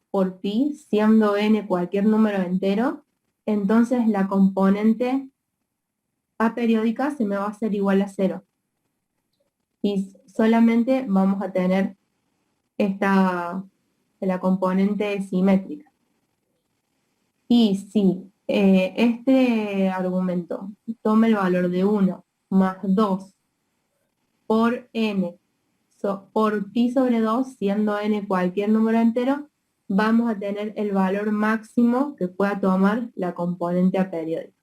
[SPEAKER 9] por pi, siendo n cualquier número entero, entonces la componente aperiódica se me va a hacer igual a 0. Y solamente vamos a tener la componente simétrica. Y si este argumento toma el valor de 1 más 2 por n por pi sobre 2, siendo n cualquier número entero, vamos a tener el valor máximo que pueda tomar la componente aperiódica.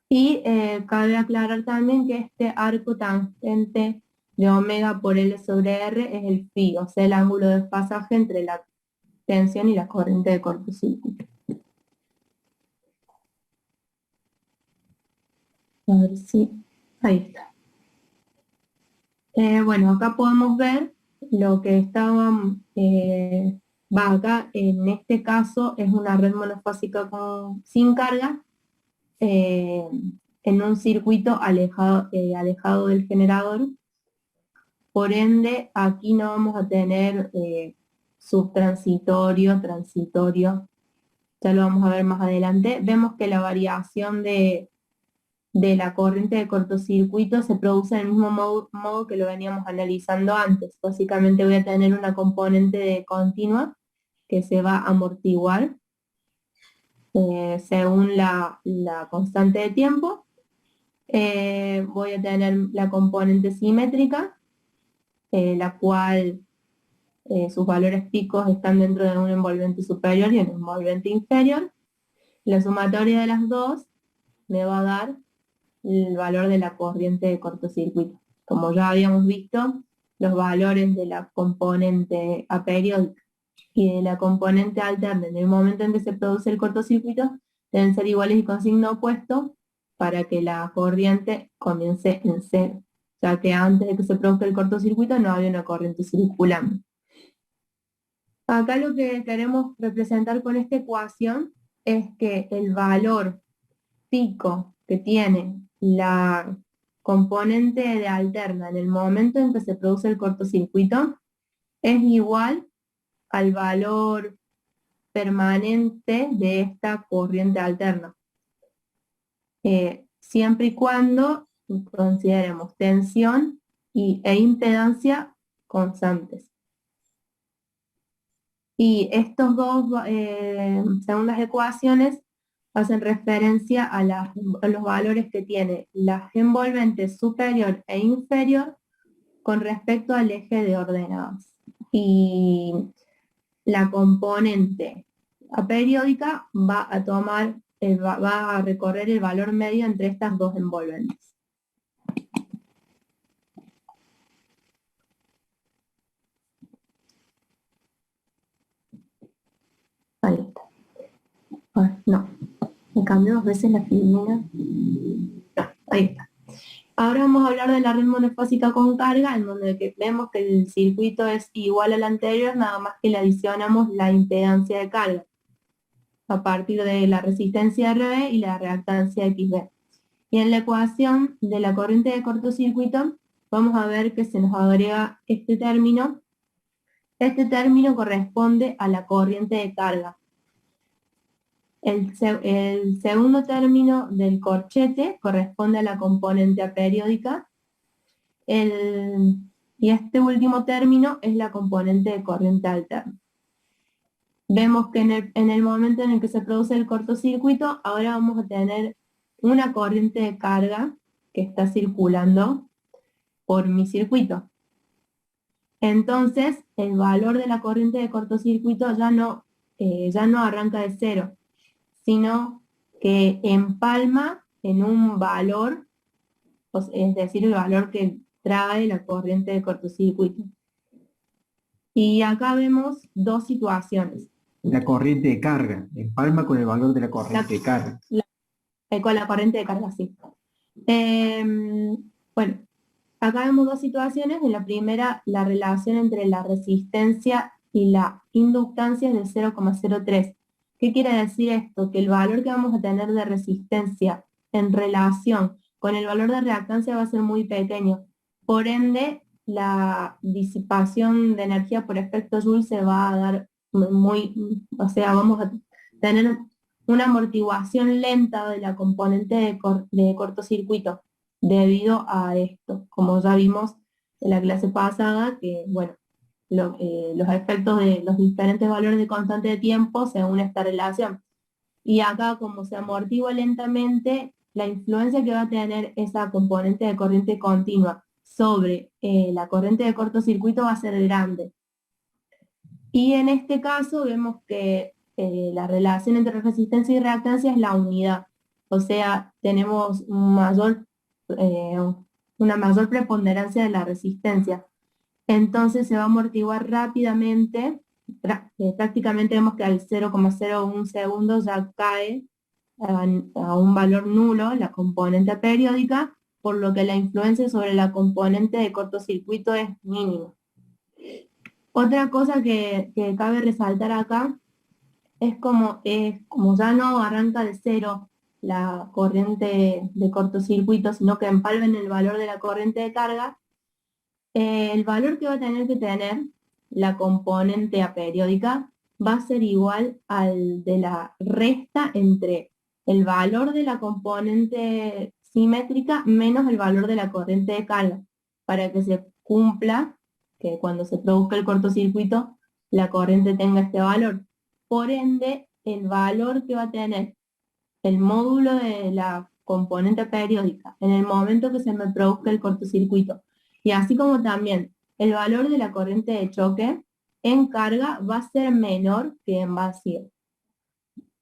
[SPEAKER 9] Y cabe aclarar también que este arco tangente de omega por L sobre R es el phi, o sea, el ángulo de desfasaje entre la tensión y la corriente de cortocircuito. A ver si... ahí está. Bueno, acá podemos ver lo que estaba... acá en este caso es una red monofásica sin carga, en un circuito alejado del generador. Por ende, aquí no vamos a tener subtransitorio, transitorio, ya lo vamos a ver más adelante. Vemos que la variación de la corriente de cortocircuito se produce del mismo modo que lo veníamos analizando antes. Básicamente voy a tener una componente de continua que se va a amortiguar según la constante de tiempo. Voy a tener la componente simétrica, la cual sus valores picos están dentro de un envolvente superior y un envolvente inferior. La sumatoria de las dos me va a dar el valor de la corriente de cortocircuito. Como ya habíamos visto, los valores de la componente aperiódica y de la componente alterna en el momento en que se produce el cortocircuito deben ser iguales y con signo opuesto para que la corriente comience en cero, ya que antes de que se produzca el cortocircuito no había una corriente circulando. Acá lo que queremos representar con esta ecuación es que el valor pico que tiene la componente de alterna en el momento en que se produce el cortocircuito es igual al valor permanente de esta corriente alterna. Siempre y cuando consideremos tensión e impedancia constantes. Y estos dos, según las ecuaciones, hacen referencia a los valores que tiene la envolvente superior e inferior con respecto al eje de ordenadas. Y la componente aperiódica va a recorrer el valor medio entre estas dos envolventes. Ahí está. No, me cambió 2 veces la filmina. No, ahí está. Ahora vamos a hablar de la red monofásica con carga, en donde vemos que el circuito es igual al anterior, nada más que le adicionamos la impedancia de carga a partir de la resistencia RB y la reactancia XB. Y en la ecuación de la corriente de cortocircuito vamos a ver que se nos agrega este término. Este término corresponde a la corriente de carga. El segundo término del corchete corresponde a la componente aperiódica. Y este último término es la componente de corriente alterna. Vemos que en el momento en el que se produce el cortocircuito, ahora vamos a tener una corriente de carga que está circulando por mi circuito. Entonces, el valor de la corriente de cortocircuito ya no arranca de cero, sino que empalma en un valor, es decir, el valor que trae la corriente de cortocircuito. Y acá vemos dos situaciones.
[SPEAKER 5] La corriente de carga, empalma con el valor de la corriente de carga.
[SPEAKER 9] Con la corriente de carga, sí. Bueno, acá vemos dos situaciones. En la primera, la relación entre la resistencia y la inductancia es de 0,03. ¿Qué quiere decir esto? Que el valor que vamos a tener de resistencia en relación con el valor de reactancia va a ser muy pequeño. Por ende, la disipación de energía por efecto Joule se va a dar vamos a tener una amortiguación lenta de la componente de cortocircuito debido a esto, como ya vimos en la clase pasada, que bueno, los efectos de los diferentes valores de constante de tiempo según esta relación. Y acá, como se amortigua lentamente, la influencia que va a tener esa componente de corriente continua sobre la corriente de cortocircuito va a ser grande. Y en este caso vemos que la relación entre resistencia y reactancia es la unidad. O sea, tenemos una mayor preponderancia de la resistencia. Entonces se va a amortiguar rápidamente. Prácticamente vemos que al 0,01 segundos ya cae a un valor nulo la componente periódica, por lo que la influencia sobre la componente de cortocircuito es mínima. Otra cosa que cabe resaltar acá es como ya no arranca de cero la corriente de cortocircuito, sino que empalma en el valor de la corriente de carga, el valor que va a tener que tener la componente aperiódica va a ser igual al de la resta entre el valor de la componente simétrica menos el valor de la corriente de carga, para que se cumpla que cuando se produzca el cortocircuito la corriente tenga este valor. Por ende, el valor que va a tener el módulo de la componente periódica en el momento que se me produzca el cortocircuito, y así como también el valor de la corriente de choque en carga va a ser menor que en vacío,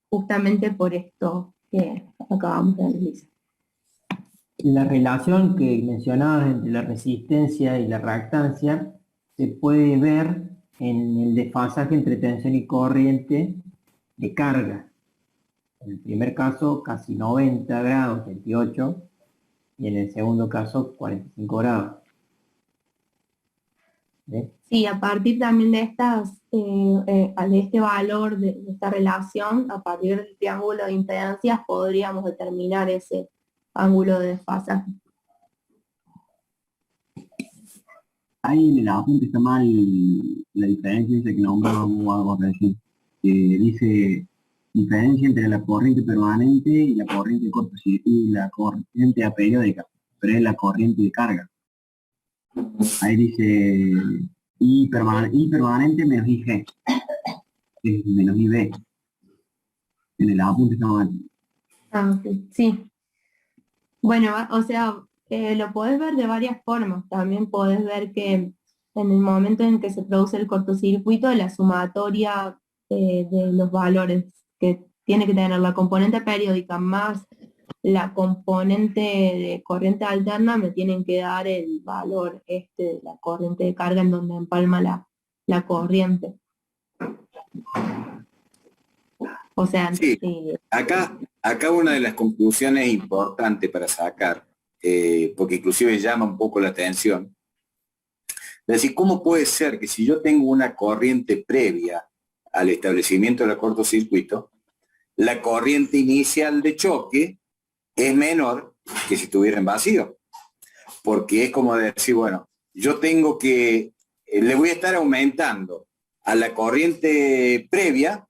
[SPEAKER 9] justamente por esto que acabamos de analizar.
[SPEAKER 6] La relación que mencionabas entre la resistencia y la reactancia se puede ver en el desfasaje entre tensión y corriente de carga. En el primer caso casi 90 grados, 28, y en el segundo caso 45 grados. ¿Ves?
[SPEAKER 9] Sí, a partir también de de este valor, de esta relación, a partir del triángulo de impedancias podríamos determinar ese ángulo de desfasaje.
[SPEAKER 2] Ahí en el apunte está mal la diferencia esa que nombrábamos algo recién. Dice diferencia entre la corriente permanente y la corriente cortocircuito y la corriente aperiódica, pero es la corriente de carga. Ahí dice I permanente menos IG, es menos IB. En el apunte está mal.
[SPEAKER 9] Ah, ok. Sí. Bueno, o sea, lo podés ver de varias formas. También podés ver que en el momento en que se produce el cortocircuito, la sumatoria de los valores que tiene que tener la componente periódica más la componente de corriente alterna me tienen que dar el valor de la corriente de carga en donde empalma la corriente. O sea,
[SPEAKER 4] sí. Acá una de las conclusiones importantes para sacar, porque inclusive llama un poco la atención, es decir, ¿cómo puede ser que si yo tengo una corriente previa al establecimiento del cortocircuito, la corriente inicial de choque es menor que si estuviera en vacío? Porque es como decir, bueno, yo tengo que, le voy a estar aumentando a la corriente previa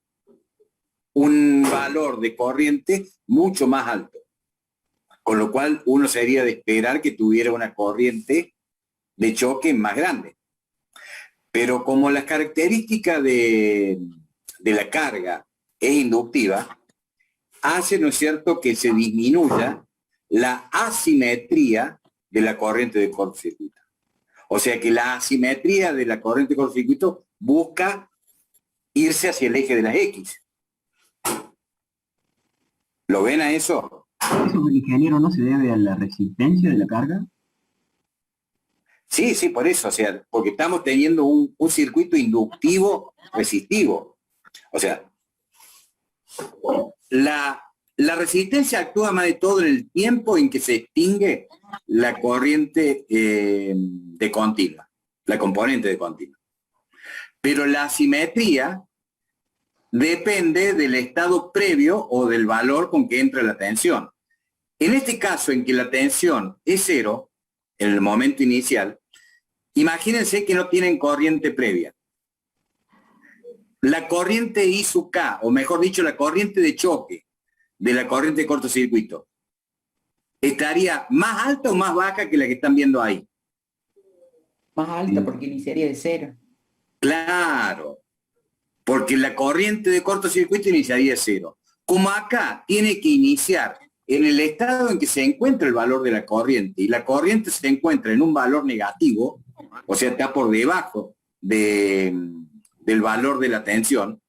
[SPEAKER 4] un valor de corriente mucho más alto, con lo cual uno sería de esperar que tuviera una corriente de choque más grande. Pero como la característica de la carga es inductiva, hace, ¿no es cierto?, que se disminuya la asimetría de la corriente de cortocircuito. O sea que la asimetría de la corriente de cortocircuito busca irse hacia el eje de las X. ¿Lo ven a eso?
[SPEAKER 2] ¿Eso, ingeniero, no se debe a la resistencia de la carga?
[SPEAKER 4] Sí, por eso, o sea, porque estamos teniendo un circuito inductivo resistivo. O sea, la resistencia actúa más de todo en el tiempo en que se extingue la corriente de continua, la componente de continua. Pero la asimetría depende del estado previo o del valor con que entra la tensión. En este caso, en que la tensión es cero, en el momento inicial, imagínense que no tienen corriente previa. La corriente I sub K, o mejor dicho, la corriente de choque de la corriente de cortocircuito, ¿estaría más alta o más baja que la que están viendo ahí?
[SPEAKER 8] Más alta porque iniciaría de cero.
[SPEAKER 4] Claro, porque la corriente de cortocircuito iniciaría cero. Como acá tiene que iniciar en el estado en que se encuentra el valor de la corriente, y la corriente se encuentra en un valor negativo, o sea, está por debajo del valor de la tensión.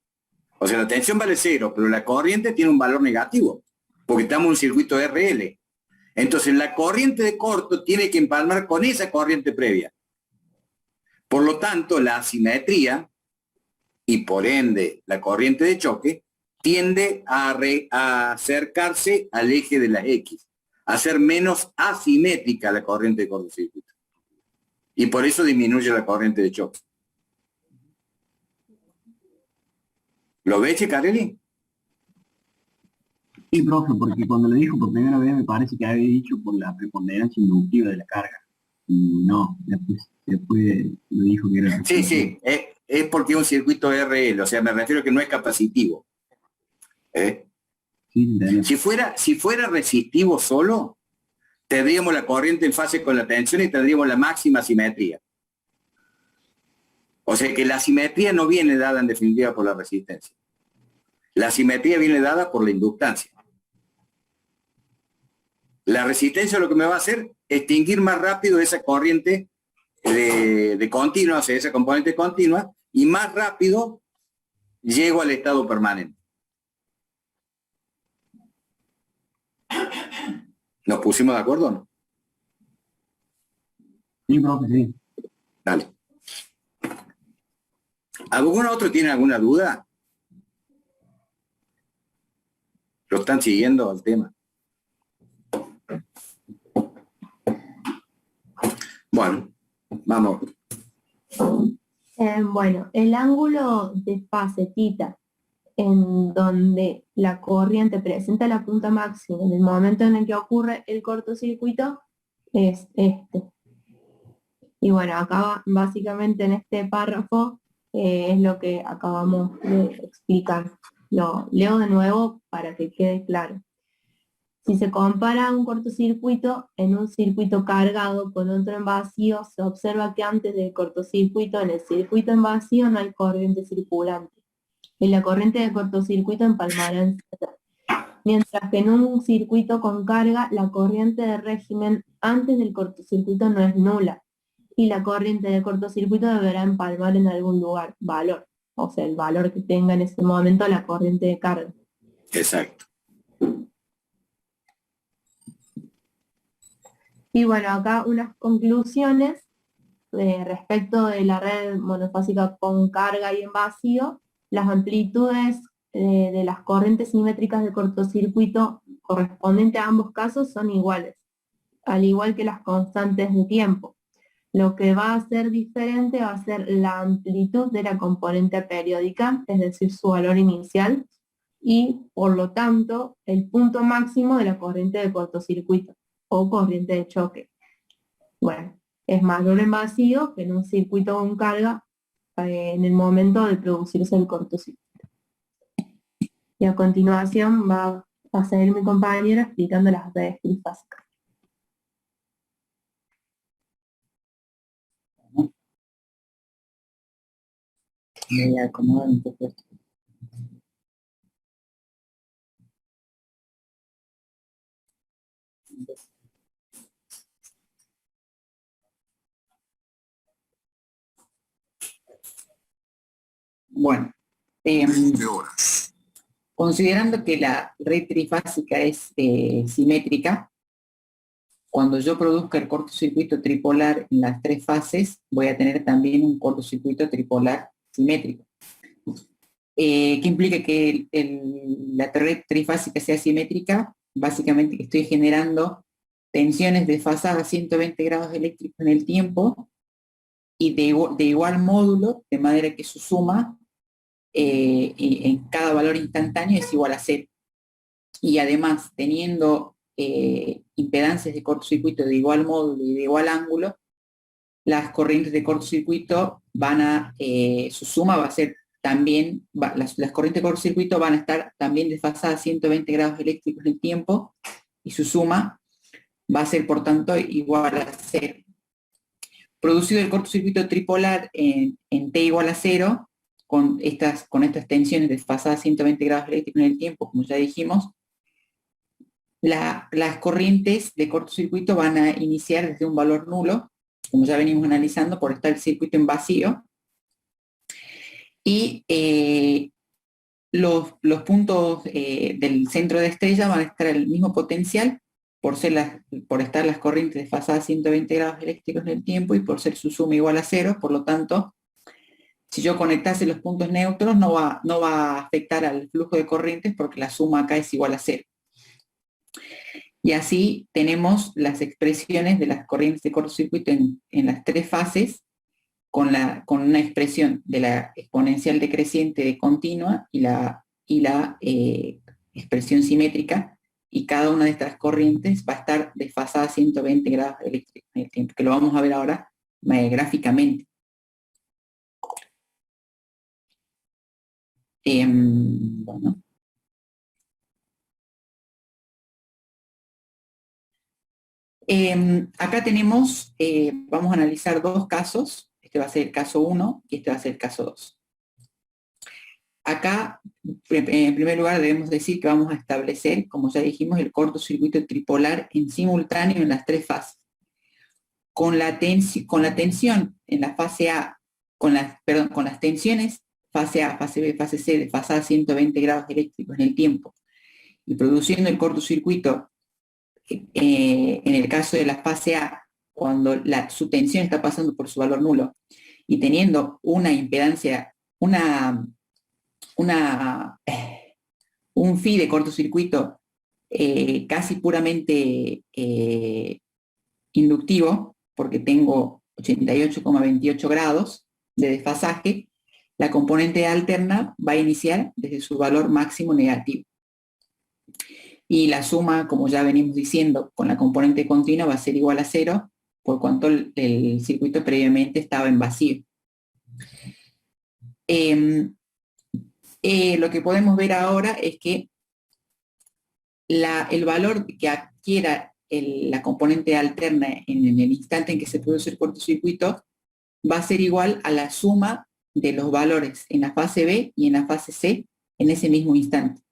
[SPEAKER 4] O sea, la tensión vale cero, pero la corriente tiene un valor negativo, porque estamos en un circuito RL. Entonces, la corriente de corto tiene que empalmar con esa corriente previa. Por lo tanto, la asimetría, y por ende la corriente de choque, tiende a acercarse al eje de la X, a ser menos asimétrica la corriente de cortocircuito. Y por eso disminuye la corriente de choque. ¿Lo ves, Chicarelli?
[SPEAKER 2] Sí, profe, porque cuando lo dijo por primera vez me parece que había dicho por la preponderancia inductiva de la carga. Y no, después lo dijo que era...
[SPEAKER 4] Sí, es porque es un circuito RL, o sea, me refiero a que no es capacitivo.
[SPEAKER 2] Sí,
[SPEAKER 4] si fuera resistivo solo, tendríamos la corriente en fase con la tensión y tendríamos la máxima simetría. O sea que la simetría no viene dada en definitiva por la resistencia. La simetría viene dada por la inductancia. La resistencia lo que me va a hacer es extinguir más rápido esa corriente de continua, o sea, esa componente continua, y más rápido llego al estado permanente. ¿Nos pusimos de acuerdo o no?
[SPEAKER 2] Sí, profe, sí.
[SPEAKER 4] Dale. ¿Algún otro tiene alguna duda? ¿Lo están siguiendo el tema? Bueno, vamos.
[SPEAKER 9] Bueno, el ángulo de fase θ en donde la corriente presenta la punta máxima en el momento en el que ocurre el cortocircuito es este. Y bueno, acá básicamente en este párrafo es lo que acabamos de explicar. Lo leo de nuevo para que quede claro. Si se compara un cortocircuito en un circuito cargado con otro en vacío, se observa que antes del cortocircuito, en el circuito en vacío, no hay corriente circulante. Y la corriente de cortocircuito empalmará en Z. Mientras que en un circuito con carga, la corriente de régimen antes del cortocircuito no es nula. Y la corriente de cortocircuito deberá empalmar en algún lugar, valor. O sea, el valor que tenga en ese momento la corriente de carga.
[SPEAKER 4] Exacto.
[SPEAKER 9] Y bueno, acá unas conclusiones respecto de la red monofásica con carga y en vacío. Las amplitudes de las corrientes simétricas de cortocircuito correspondientes a ambos casos son iguales, al igual que las constantes de tiempo. Lo que va a ser diferente va a ser la amplitud de la componente periódica, es decir, su valor inicial, y por lo tanto el punto máximo de la corriente de cortocircuito o corriente de choque. Bueno, es mayor en vacío que en un circuito con carga en el momento de producirse el cortocircuito. Y a continuación va a seguir mi compañera explicando las redes trifásicas.
[SPEAKER 8] Me voy a acomodar un poco esto. Bueno, considerando que la red trifásica es simétrica, cuando yo produzca el cortocircuito tripolar en las tres fases, voy a tener también un cortocircuito tripolar simétrico. ¿Qué implica que la red trifásica sea simétrica? Básicamente que estoy generando tensiones desfasadas a 120 grados eléctricos en el tiempo y de igual módulo, de manera que su suma en cada valor instantáneo es igual a 0. Y además, teniendo impedancias de cortocircuito de igual módulo y de igual ángulo, las corrientes de cortocircuito van a, su suma va a ser también, las corrientes de cortocircuito van a estar también desfasadas a 120 grados eléctricos en el tiempo, y su suma va a ser, por tanto, igual a 0. producido el cortocircuito tripolar en T igual a 0, con estas tensiones desfasadas 120 grados eléctricos en el tiempo, como ya dijimos, las corrientes de cortocircuito van a iniciar desde un valor nulo, como ya venimos analizando, por estar el circuito en vacío, y los puntos del centro de estrella van a estar al mismo potencial por estar las corrientes desfasadas 120 grados eléctricos en el tiempo y por ser su suma igual a 0, por lo tanto, si yo conectase los puntos neutros no va a afectar al flujo de corrientes porque la suma acá es igual a 0. Y así tenemos las expresiones de las corrientes de cortocircuito en las tres fases, con una expresión de la exponencial decreciente de continua y la expresión simétrica, y cada una de estas corrientes va a estar desfasada a 120 grados eléctricos en el tiempo, que lo vamos a ver ahora gráficamente. Bueno. Acá tenemos, vamos a analizar dos casos. Este va a ser el caso 1 y este va a ser el caso 2. Acá, en primer lugar, debemos decir que vamos a establecer, como ya dijimos, el cortocircuito tripolar en simultáneo en las tres fases. Con la tensión en la fase A, con las tensiones fase A, fase B, fase C, desfasadas 120 grados eléctricos en el tiempo, y produciendo el cortocircuito en el caso de la fase A, cuando su tensión está pasando por su valor nulo, y teniendo una impedancia, un phi de cortocircuito casi puramente inductivo, porque tengo 88,28 grados de desfasaje, la componente alterna va a iniciar desde su valor máximo negativo. Y la suma, como ya venimos diciendo, con la componente continua va a ser igual a 0, por cuanto el circuito previamente estaba en vacío. Lo que podemos ver ahora es que el valor que adquiera la componente alterna en el instante en que se produce el cortocircuito va a ser igual a la suma de los valores en la fase B y en la fase C en ese mismo instante.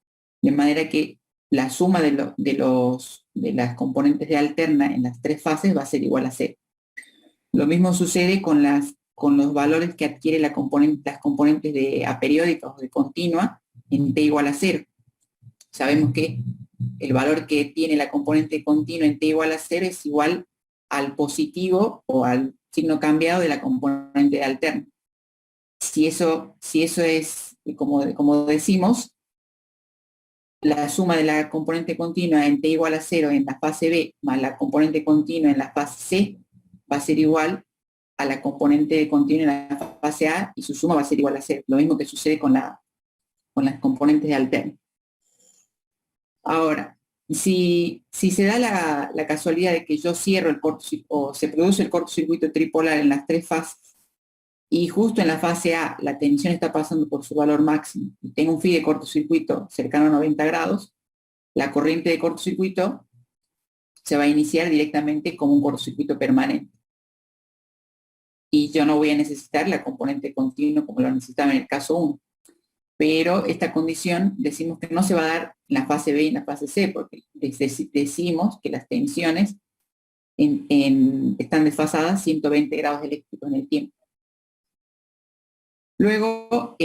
[SPEAKER 8] De manera que la suma de las componentes de alterna en las tres fases va a ser igual a 0. Lo mismo sucede con los valores que adquiere las componentes de aperiódica o de continua en T igual a 0. Sabemos que el valor que tiene la componente continua en T igual a 0 es igual al positivo o al signo cambiado de la componente de alterna. Si eso es, como decimos, la suma de la componente continua en T igual a 0 en la fase B más la componente continua en la fase C va a ser igual a la componente continua en la fase A, y su suma va a ser igual a 0. Lo mismo que sucede con las componentes de alterna. Ahora, si se da la casualidad de que yo cierro el cortocircuito, o se produce el cortocircuito tripolar en las tres fases, y justo en la fase A la tensión está pasando por su valor máximo, y tengo un phi de cortocircuito cercano a 90 grados, la corriente de cortocircuito se va a iniciar directamente como un cortocircuito permanente. Y yo no voy a necesitar la componente continua como lo necesitaba en el caso 1. Pero esta condición decimos que no se va a dar en la fase B y en la fase C, porque decimos que las tensiones están desfasadas 120 grados eléctricos en el tiempo. Luego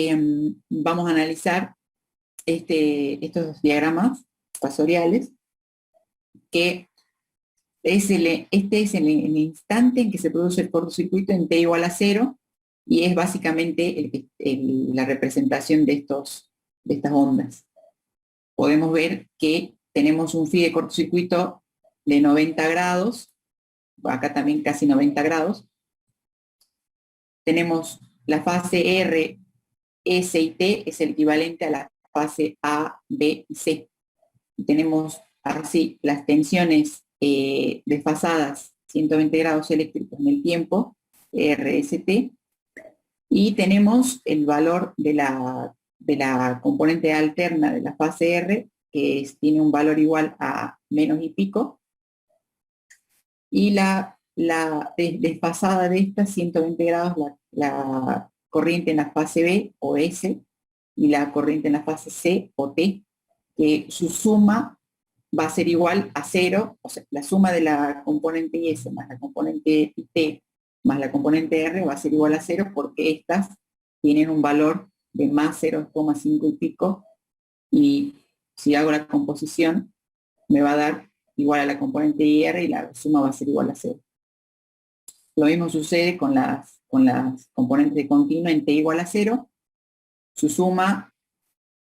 [SPEAKER 8] vamos a analizar estos diagramas fasoriales, que este es el instante en que se produce el cortocircuito en T igual a 0, y es básicamente la representación de estas ondas. Podemos ver que tenemos un phi de cortocircuito de 90 grados, acá también casi 90 grados. Tenemos la fase R, S y T es el equivalente a la fase A, B y C. Tenemos así las tensiones desfasadas 120 grados eléctricos en el tiempo, RST, y tenemos el valor de la componente alterna de la fase R, que tiene un valor igual a menos y pico, y la desfasada de esta 120 grados la corriente en la fase B o S y la corriente en la fase C o T, que su suma va a ser igual a 0, o sea, la suma de la componente S más la componente T más la componente R va a ser igual a 0 porque estas tienen un valor de más 0,5 y pico, y si hago la composición me va a dar igual a la componente IR y la suma va a ser igual a 0. Lo mismo sucede con las componentes de continua en T igual a 0. Su suma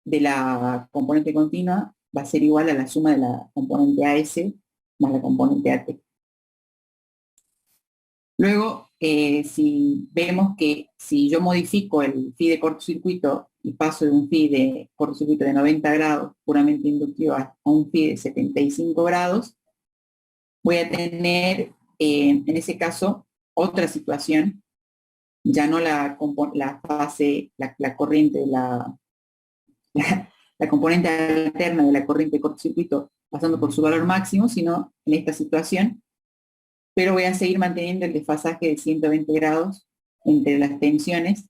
[SPEAKER 8] de la componente continua va a ser igual a la suma de la componente AS más la componente AT. Luego, si vemos que si yo modifico el phi de cortocircuito y paso de un phi de cortocircuito de 90 grados puramente inductivo a un phi de 75 grados, voy a tener en ese caso otra situación, ya no la fase, la corriente, la componente alterna de la corriente de cortocircuito pasando por su valor máximo, sino en esta situación, pero voy a seguir manteniendo el desfasaje de 120 grados entre las tensiones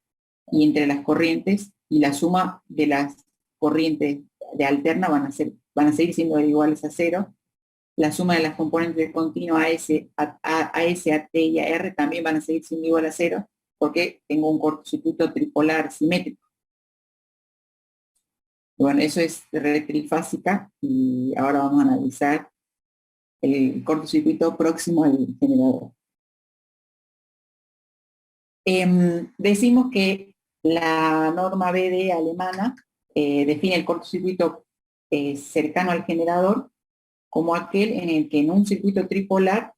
[SPEAKER 8] y entre las corrientes, y la suma de las corrientes de alterna van a seguir siendo iguales a 0. La suma de las componentes de continuo AS, AT y AR también van a seguir siendo igual a 0, porque tengo un cortocircuito tripolar simétrico. Bueno, eso es red trifásica, y ahora vamos a analizar el cortocircuito próximo al generador. Decimos que la norma BD alemana define el cortocircuito cercano al generador como aquel en el que en un circuito tripolar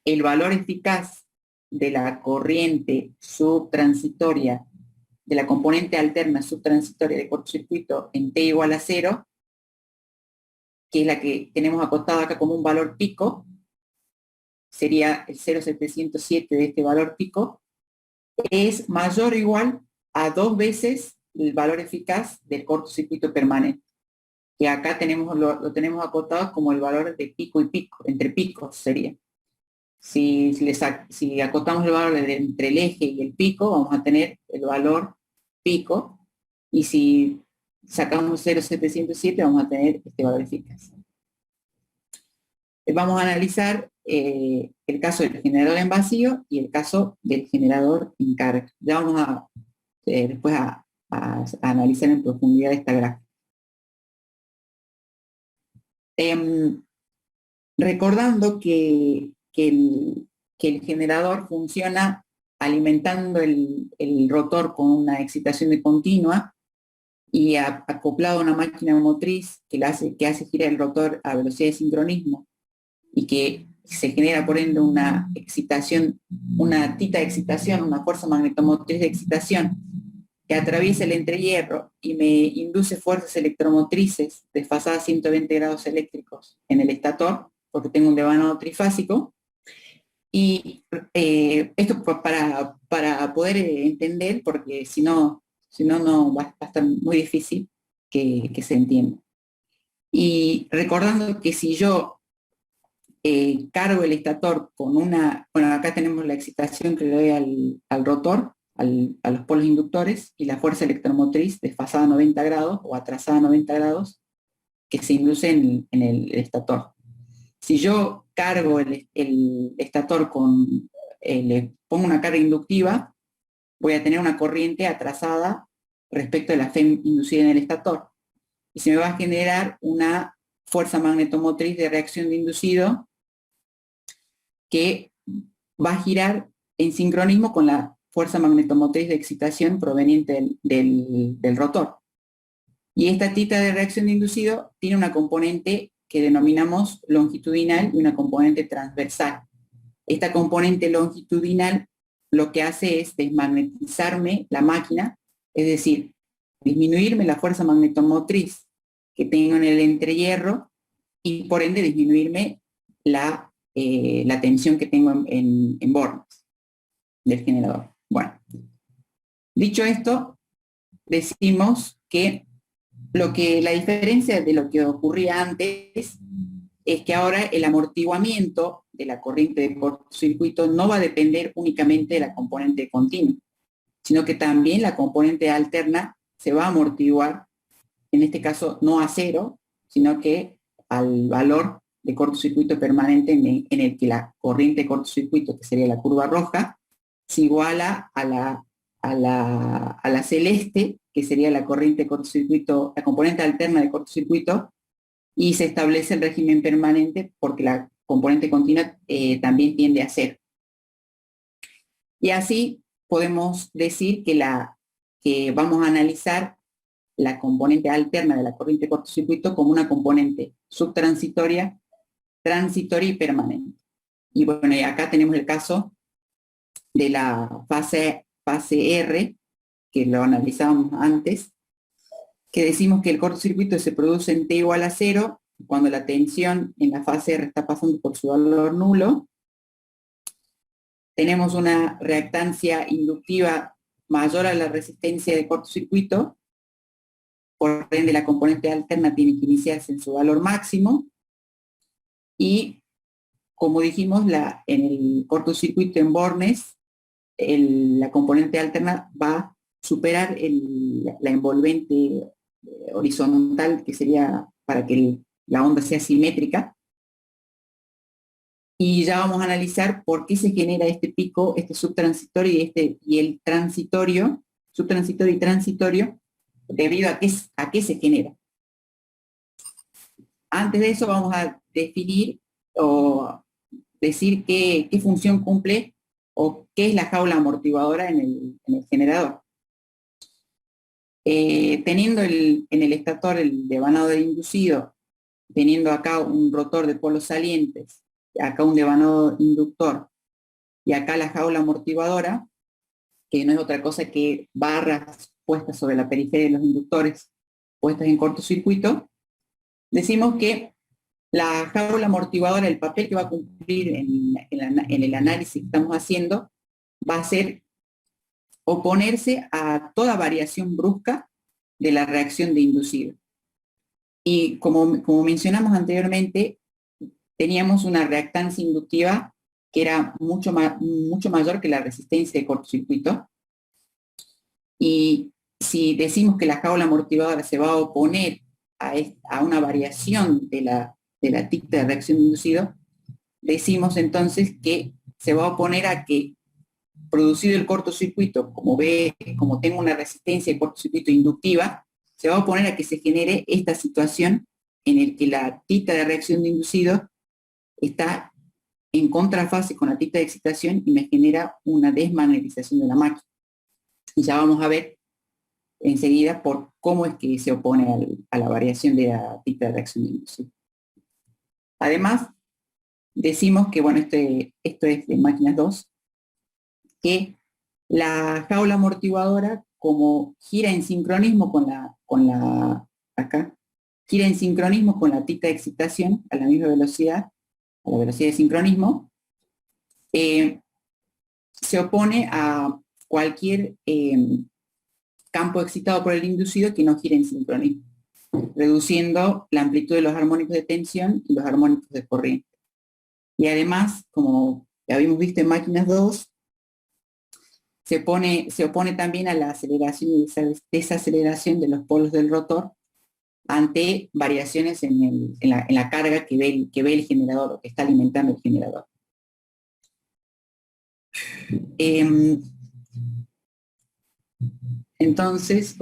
[SPEAKER 8] el valor eficaz de la corriente subtransitoria, de la componente alterna subtransitoria de cortocircuito en T igual a 0, que es la que tenemos acotada acá como un valor pico, sería el 0,707 de este valor pico, es mayor o igual a 2 veces el valor eficaz del cortocircuito permanente, que acá lo tenemos acotado como el valor de pico y pico, entre picos sería. Si acotamos el valor entre el eje y el pico, vamos a tener el valor pico, y si sacamos 0,707 vamos a tener este valor eficaz. Vamos a analizar el caso del generador en vacío y el caso del generador en carga. Ya vamos después a analizar en profundidad esta gráfica. Recordando que el generador funciona alimentando el rotor con una excitación de continua y acoplado a una máquina motriz que hace girar el rotor a velocidad de sincronismo, y que se genera por ende una excitación, una tita de excitación, una fuerza magnetomotriz de excitación que atraviesa el entrehierro y me induce fuerzas electromotrices desfasadas 120 grados eléctricos en el estator, porque tengo un devanado trifásico. Y esto para poder entender, porque si no va a estar muy difícil que se entienda. Y recordando que si yo cargo el estator con una, bueno, acá tenemos la excitación que le doy al rotor, a los polos inductores, y la fuerza electromotriz desfasada a 90 grados o atrasada a 90 grados que se induce en el estator. Si yo cargo el estator le pongo una carga inductiva, voy a tener una corriente atrasada respecto de la FEM inducida en el estator, y se me va a generar una fuerza magnetomotriz de reacción de inducido que va a girar en sincronismo con la fuerza magnetomotriz de excitación proveniente del rotor. Y esta tita de reacción de inducido tiene una componente que denominamos longitudinal y una componente transversal. Esta componente longitudinal lo que hace es desmagnetizarme la máquina, es decir, disminuirme la fuerza magnetomotriz que tengo en el entrehierro, y por ende disminuirme la tensión que tengo en bornes del generador. Bueno, dicho esto, decimos que la diferencia de lo que ocurría antes es que ahora el amortiguamiento de la corriente de cortocircuito no va a depender únicamente de la componente continua, sino que también la componente alterna se va a amortiguar, en este caso no a cero, sino que al valor de cortocircuito permanente en el que la corriente de cortocircuito, que sería la curva roja, se iguala a la celeste, que sería la corriente de cortocircuito, la componente alterna de cortocircuito, y se establece el régimen permanente porque la componente continua también tiende a cero. Y así podemos decir que vamos a analizar la componente alterna de la corriente de cortocircuito como una componente subtransitoria, transitoria y permanente. Y bueno, y acá tenemos el caso de la fase R, que lo analizábamos antes, que decimos que el cortocircuito se produce en T igual a 0 cuando la tensión en la fase R está pasando por su valor nulo. Tenemos una reactancia inductiva mayor a la resistencia de cortocircuito, por ende la componente alterna tiene que iniciarse en su valor máximo, y como dijimos, en el cortocircuito en Bornes, la componente alterna va a superar la envolvente horizontal, que sería para que la onda sea simétrica. Y ya vamos a analizar por qué se genera este pico, este subtransitorio y el transitorio, subtransitorio y transitorio, debido a qué se genera. Antes de eso vamos a definir o decir qué función cumple o qué es la jaula amortiguadora en el generador. Teniendo en el estator el devanado de inducido, teniendo acá un rotor de polos salientes, acá un devanado inductor y acá la jaula amortiguadora, que no es otra cosa que barras puestas sobre la periferia de los inductores puestas en cortocircuito, decimos que la jaula amortiguadora, el papel que va a cumplir en el análisis que estamos haciendo, va a ser oponerse a toda variación brusca de la reacción de inducido. Y como mencionamos anteriormente, teníamos una reactancia inductiva que era mucho mayor que la resistencia de cortocircuito. Y si decimos que la jaula amortiguadora se va a oponer a una variación de la ticta de reacción de inducido, decimos entonces que se va a oponer a que, producido el cortocircuito, como tengo una resistencia de cortocircuito inductiva, se va a oponer a que se genere esta situación en el que la ticta de reacción de inducido está en contrafase con la ticta de excitación y me genera una desmagnetización de la máquina. Y ya vamos a ver enseguida por cómo es que se opone a la variación de la ticta de reacción de inducido. Además, decimos que, bueno, esto es de máquinas 2, que la jaula amortiguadora, como gira en sincronismo gira en sincronismo con la ticta de excitación a la misma velocidad, a la velocidad de sincronismo, se opone a cualquier campo excitado por el inducido que no gire en sincronismo, reduciendo la amplitud de los armónicos de tensión y los armónicos de corriente. Y además, como ya habíamos visto en máquinas 2, se opone también a la aceleración y desaceleración de los polos del rotor ante variaciones en la carga que ve el generador o que está alimentando el generador. Entonces,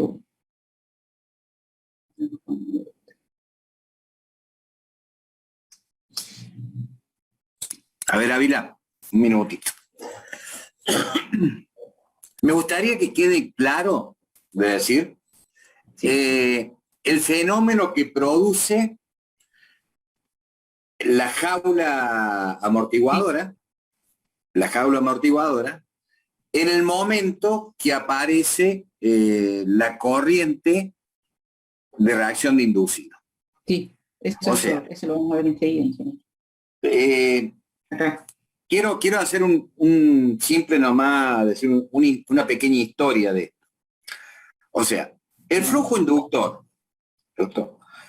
[SPEAKER 4] a ver, Ávila, un minutito. Me gustaría que quede claro, de decir, el fenómeno que produce la jaula amortiguadora, en el momento que aparece la corriente de reacción de inducido.
[SPEAKER 8] Sí, eso lo vamos a ver enseguida.
[SPEAKER 4] Acá. Quiero hacer un simple nomás, decir una pequeña historia de esto. O sea, el flujo inductor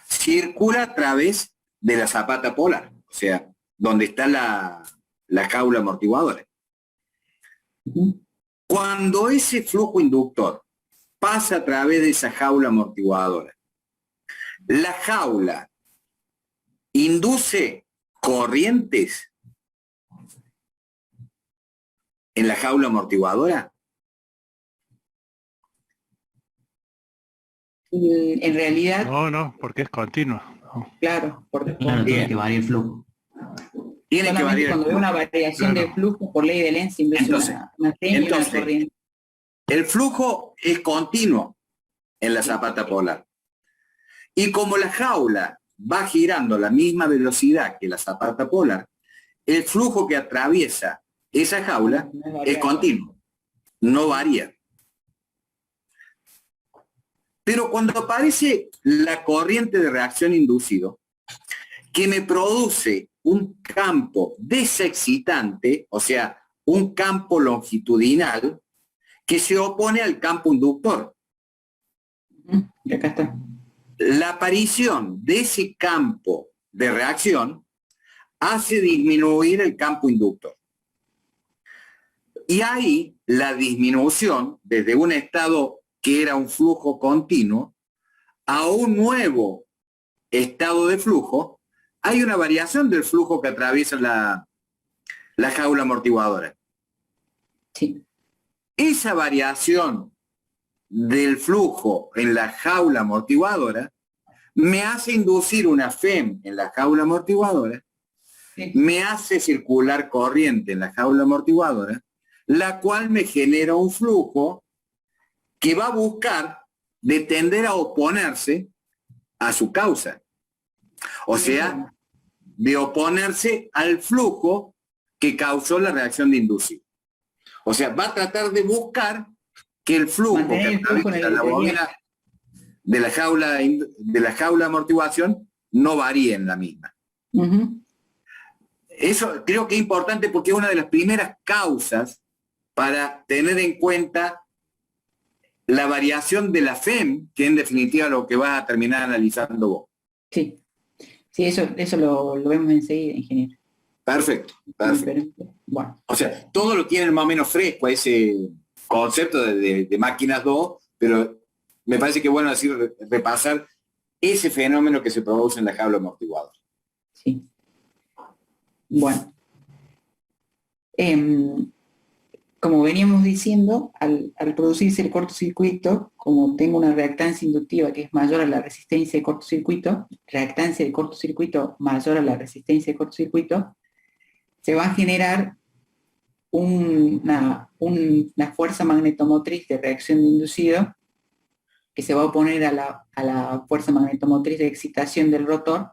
[SPEAKER 4] circula a través de la zapata polar, o sea, donde está la jaula amortiguadora. Cuando ese flujo inductor pasa a través de esa jaula amortiguadora, la jaula induce corrientes en la jaula amortiguadora.
[SPEAKER 8] En realidad,
[SPEAKER 3] No, porque es continuo. No.
[SPEAKER 8] claro, porque
[SPEAKER 10] Claro, tiene que variar el flujo.
[SPEAKER 4] Tiene que
[SPEAKER 8] solamente
[SPEAKER 4] variar.
[SPEAKER 8] cuando hay una variación
[SPEAKER 3] Claro.
[SPEAKER 8] de flujo por ley de Lenz se induce
[SPEAKER 4] Entonces,
[SPEAKER 8] una señal y una
[SPEAKER 4] entonces,
[SPEAKER 8] corriente.
[SPEAKER 4] El flujo es continuo en la zapata polar. Y como la jaula va girando a la misma velocidad que la zapata polar, el flujo que atraviesa esa jaula
[SPEAKER 8] No es
[SPEAKER 4] es
[SPEAKER 8] variable.
[SPEAKER 4] continuo, no varía. Pero cuando aparece la corriente de reacción inducido, que me produce un campo desexcitante, o sea, un campo longitudinal, que se opone al campo inductor.
[SPEAKER 8] Y acá está.
[SPEAKER 4] La aparición de ese campo de reacción hace disminuir el campo inductor. Y ahí la disminución, desde un estado que era un flujo continuo, a un nuevo estado de flujo, hay una variación del flujo que atraviesa la jaula amortiguadora.
[SPEAKER 8] Sí.
[SPEAKER 4] Esa variación del flujo en la jaula amortiguadora me hace inducir una FEM en la jaula amortiguadora,
[SPEAKER 8] Sí.
[SPEAKER 4] me hace circular corriente en la jaula amortiguadora, la cual me genera un flujo que va a buscar de tender a oponerse a su causa. O sea, de oponerse al flujo que causó la reacción de inducir. O sea, va a tratar de buscar que el flujo
[SPEAKER 8] Mantener
[SPEAKER 4] que
[SPEAKER 8] el flujo en
[SPEAKER 4] atraviesa
[SPEAKER 8] el
[SPEAKER 4] la
[SPEAKER 8] interior.
[SPEAKER 4] bobina de la jaula de amortiguación no varía en la misma.
[SPEAKER 8] Ujú.
[SPEAKER 4] Eso creo que es importante porque es una de las primeras causas para tener en cuenta la variación de la FEM, que en definitiva lo que vas a terminar analizando vos.
[SPEAKER 8] Sí. Sí, eso lo vemos enseguida, ingeniero.
[SPEAKER 4] Perfecto, perfecto.
[SPEAKER 8] Bueno,
[SPEAKER 4] O sea, todo lo tienen más o menos fresco, ese concepto de máquinas 2, pero me parece que es bueno decir, repasar ese fenómeno que se produce en la jaula amortiguadora.
[SPEAKER 8] sí. Bueno. Como veníamos diciendo, al producirse el cortocircuito, como tengo una reactancia inductiva que es mayor a la resistencia de cortocircuito, reactancia de cortocircuito mayor a la resistencia de cortocircuito, se va a generar una fuerza magnetomotriz de reacción de inducido que se va a oponer a la fuerza magnetomotriz de excitación del rotor,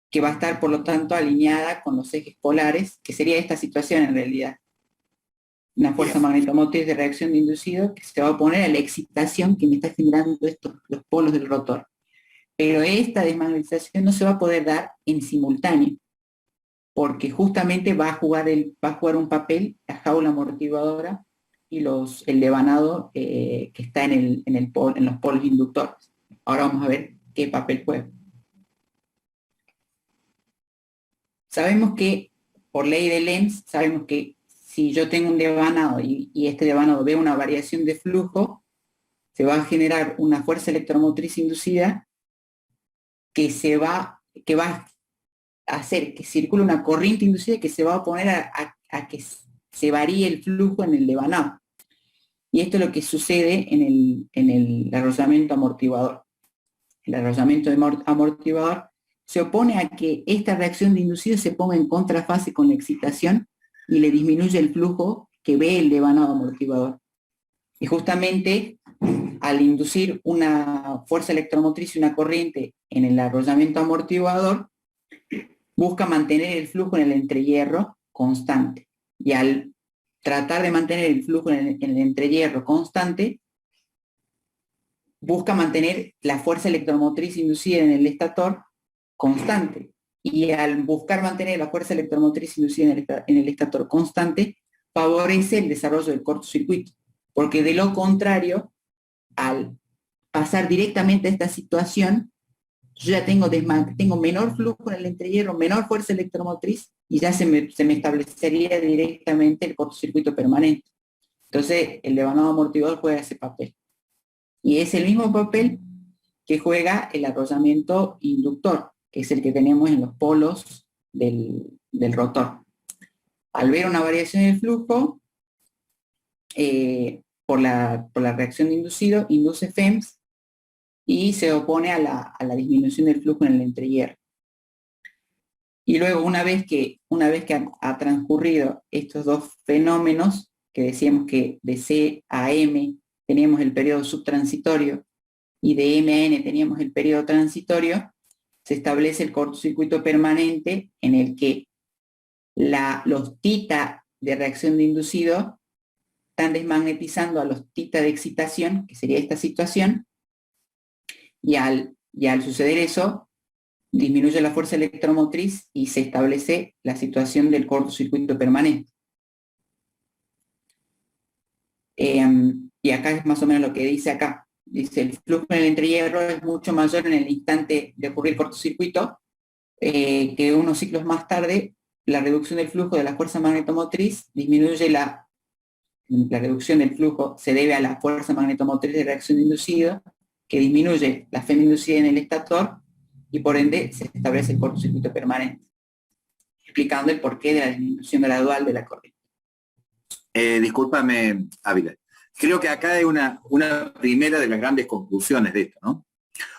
[SPEAKER 8] que va a estar, por lo tanto, alineada con los ejes polares, que sería esta situación en realidad. Una fuerza magnetomotriz de reacción de inducido que se va a oponer a la excitación que me está generando los polos del rotor. Pero esta desmagnetización no se va a poder dar en simultáneo, porque justamente va a jugar un papel la jaula amortiguadora y el devanado que está en los polos inductores. Ahora vamos a ver qué papel juega. Sabemos que, por ley de Lenz, sabemos que si yo tengo un devanado y este devanado ve una variación de flujo, se va a generar una fuerza electromotriz inducida que va a hacer que circule una corriente inducida que se va a oponer a que se varíe el flujo en el devanado. Y esto es lo que sucede en el arrollamiento amortiguador. El arrollamiento amortiguador se opone a que esta reacción de inducido se ponga en contrafase con la excitación y le disminuye el flujo que ve el devanado amortiguador. Y justamente al inducir una fuerza electromotriz y una corriente en el arrollamiento amortiguador, busca mantener el flujo en el entrehierro constante. Y al tratar de mantener el flujo en el entrehierro constante, busca mantener la fuerza electromotriz inducida en el estator constante. Y al buscar mantener la fuerza electromotriz inducida en el estator constante, favorece el desarrollo del cortocircuito. Porque de lo contrario, al pasar directamente a esta situación, yo ya tengo menor flujo en el entrehierro, menor fuerza electromotriz, y ya se me establecería directamente el cortocircuito permanente. Entonces el devanado amortiguador juega ese papel. Y es el mismo papel que juega el arrollamiento inductor, que es el que tenemos en los polos del rotor. Al ver una variación del flujo, por la reacción de inducido, induce FEMS y se opone a la disminución del flujo en el entrehierro. Y luego, una vez que ha transcurrido estos dos fenómenos, que decíamos que de C a M teníamos el periodo subtransitorio y de M a N teníamos el periodo transitorio, se establece el cortocircuito permanente en el que los tita de reacción de inducido están desmagnetizando a los tita de excitación, que sería esta situación, y al suceder eso, disminuye la fuerza electromotriz y se establece la situación del cortocircuito permanente. Y acá es más o menos lo que dice acá. Dice, el flujo en el entrehierro es mucho mayor en el instante de ocurrir cortocircuito, que unos ciclos más tarde, la reducción del flujo de la fuerza magnetomotriz disminuye la reducción del flujo se debe a la fuerza magnetomotriz de reacción de inducido, que disminuye la FEM inducida en el estator, y por ende se establece el cortocircuito permanente, explicando el porqué de la disminución gradual de la corriente.
[SPEAKER 4] Discúlpame, Ávila. Creo que acá hay una primera de las grandes conclusiones de esto, ¿no?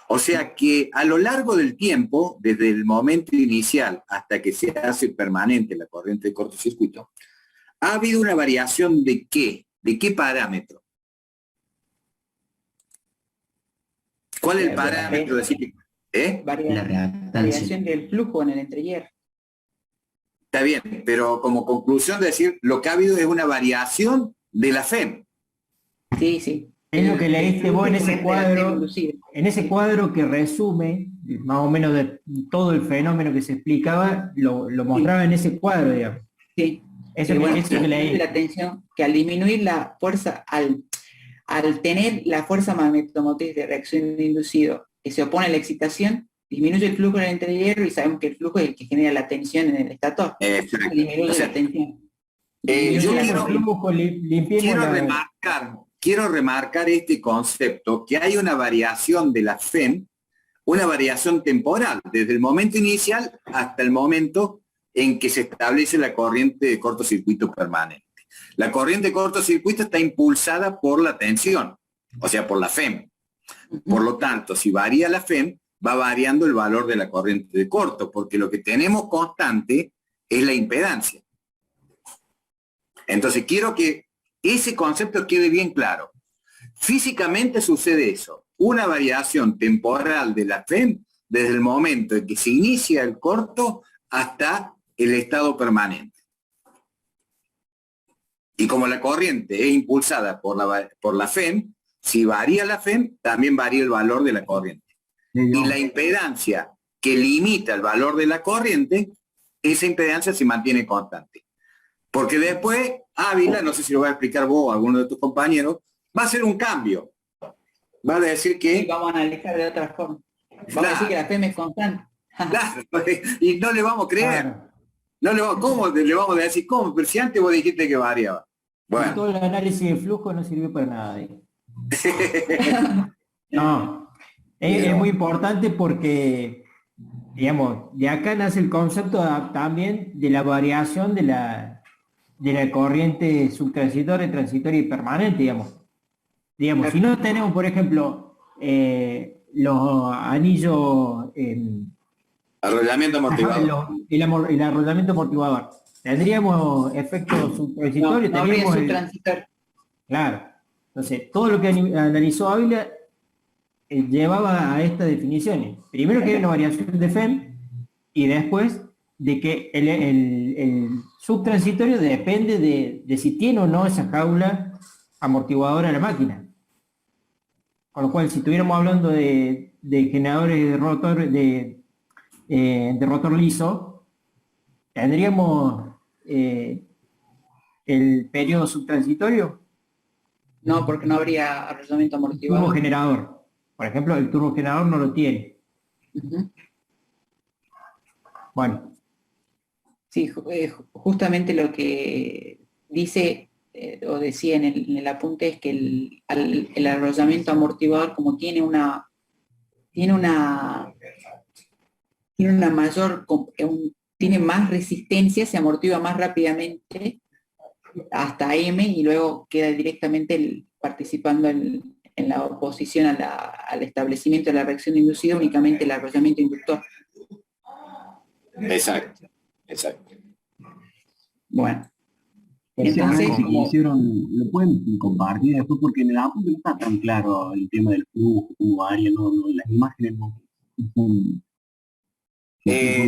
[SPEAKER 4] O sea que a lo largo del tiempo, desde el momento inicial hasta que se hace permanente la corriente de cortocircuito, ha habido una variación ¿de qué? ¿De qué parámetro? ¿Cuál es el parámetro?
[SPEAKER 8] Variación del flujo en el entrehierro.
[SPEAKER 4] Está bien, pero como conclusión de decir, lo que ha habido es una variación de la FEM.
[SPEAKER 8] Sí, sí.
[SPEAKER 6] Es lo que leíste vos en ese cuadro que resume más o menos de todo el fenómeno que se explicaba, lo mostraba en ese cuadro, digamos.
[SPEAKER 8] Sí.
[SPEAKER 6] Eso que leí.
[SPEAKER 8] La atención que al disminuir la fuerza, al tener la fuerza magnetomotriz de reacción de inducido que se opone a la excitación, disminuye el flujo en el entrehierro y sabemos que el flujo es el que genera la tensión en el estator. Disminuye la tensión.
[SPEAKER 4] Quiero remarcar este concepto, que hay una variación de la FEM, una variación temporal, desde el momento inicial hasta el momento en que se establece la corriente de cortocircuito permanente. La corriente de cortocircuito está impulsada por la tensión, o sea, por la FEM. Por lo tanto, si varía la FEM, va variando el valor de la corriente de corto, porque lo que tenemos constante es la impedancia. Entonces, quiero que ese concepto quede bien claro. Físicamente sucede eso, una variación temporal de la FEM desde el momento en que se inicia el corto hasta el estado permanente. Y como la corriente es impulsada por la FEM, si varía la FEM, también varía el valor de la corriente. Y la impedancia que limita el valor de la corriente, esa impedancia se mantiene constante. Porque después, Ávila, no sé si lo va a explicar vos o alguno de tus compañeros, va a hacer un cambio. Va a decir que...
[SPEAKER 8] Sí, vamos a analizar de otra forma. Vamos a decir que la FEM es constante.
[SPEAKER 4] Claro, y no le vamos a creer.
[SPEAKER 6] Claro.
[SPEAKER 4] ¿Cómo le vamos a decir? ¿Cómo? Pero si antes vos dijiste que variaba. Bueno.
[SPEAKER 6] Todo el análisis de flujo no sirvió para nada. No, es muy importante porque, digamos, de acá nace el concepto también de la variación de la corriente subtransitoria, transitoria y permanente, digamos. Si no tenemos, por ejemplo, los anillos...
[SPEAKER 4] arrollamiento amortiguador.
[SPEAKER 6] El arrollamiento amortiguador. Tendríamos efectos subtransitorios.
[SPEAKER 8] No habría subtransitorio.
[SPEAKER 6] Claro. Entonces, todo lo que analizó Ávila llevaba a estas definiciones. Primero que hay una variación de FEM y después de que el subtransitorio depende de si tiene o no esa jaula amortiguadora de la máquina. Con lo cual, si estuviéramos hablando de generadores de rotor liso, tendríamos el periodo subtransitorio.
[SPEAKER 8] No, porque no habría arrollamiento amortiguador.
[SPEAKER 6] Turbogenerador. Por ejemplo, el turbogenerador no lo tiene. Bueno.
[SPEAKER 8] Sí, justamente lo que dice o decía en el apunte es que el arrollamiento amortiguador, como tiene una mayor, tiene más resistencia, se amortigua más rápidamente hasta M y luego queda directamente participando en la oposición al establecimiento de la reacción inducida únicamente el arrollamiento inductor.
[SPEAKER 4] Exacto, exacto.
[SPEAKER 8] Bueno,
[SPEAKER 2] entonces
[SPEAKER 8] entonces,
[SPEAKER 2] lo pueden compartir después porque en el apunte no está tan claro el tema del flujo, cómo varía, las imágenes no son...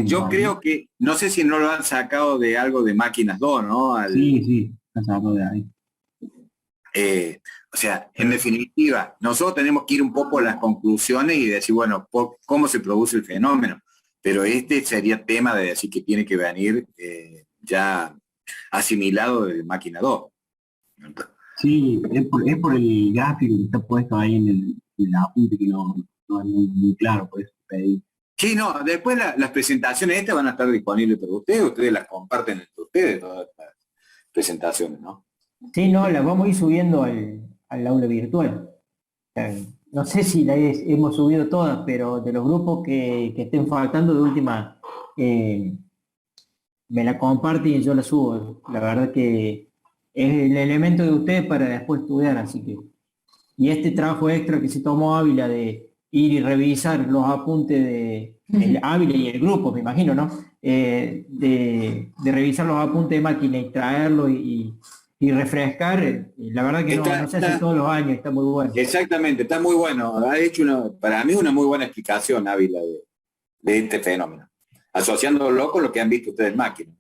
[SPEAKER 4] Yo creo que, no sé si no lo han sacado de algo de Máquinas 2, ¿no?
[SPEAKER 2] Sí, está sacado de ahí.
[SPEAKER 4] O sea, en definitiva, nosotros tenemos que ir un poco a las conclusiones y decir, bueno, cómo se produce el fenómeno. Pero este sería tema de decir que tiene que venir ya asimilado de Máquina 2.
[SPEAKER 2] Sí, es por el gráfico que está puesto ahí en el apunte que no es muy claro, pues pedir.
[SPEAKER 4] Sí, no, después las presentaciones estas van a estar disponibles para ustedes las comparten entre ustedes, todas las presentaciones, ¿no?
[SPEAKER 6] Sí, no, las vamos a ir subiendo al aula virtual. No sé si hemos subido todas, pero de los grupos que estén faltando de última, me la comparten y yo la subo. La verdad que es el elemento de ustedes para después estudiar, así que. Y este trabajo extra que se tomó Ávila de ir y revisar los apuntes de Ávila y el grupo, me imagino, ¿no? De revisar los apuntes de máquina y traerlo y refrescar, la verdad que no se hace todos los años, está muy bueno.
[SPEAKER 4] Exactamente, está muy bueno. Ha hecho para mí una muy buena explicación, Ávila, de este fenómeno, asociándolo con lo que han visto ustedes en máquina.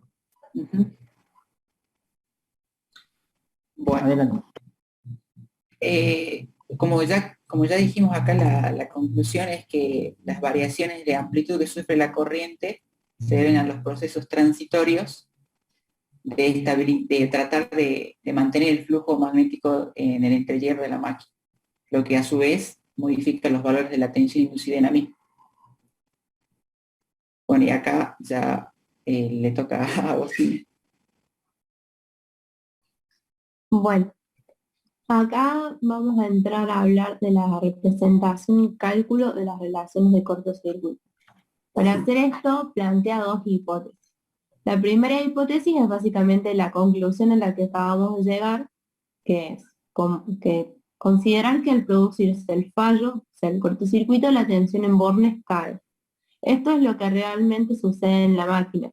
[SPEAKER 8] bueno,
[SPEAKER 6] Adelante.
[SPEAKER 8] como ya dijimos acá, la conclusión es que las variaciones de amplitud que sufre la corriente se deben a los procesos transitorios de tratar de mantener el flujo magnético en el entrehierro de la máquina, lo que a su vez modifica los valores de la tensión inducida en la misma. Bueno, y acá ya le toca a Agustina.
[SPEAKER 9] Bueno, acá vamos a entrar a hablar de la representación y cálculo de las relaciones de cortocircuito. Para hacer esto, plantea dos hipótesis. La primera hipótesis es básicamente la conclusión a la que acabamos de llegar, que es que considerar que al producirse el fallo, o sea, el cortocircuito, la tensión en bornes cae. Esto es lo que realmente sucede en la máquina,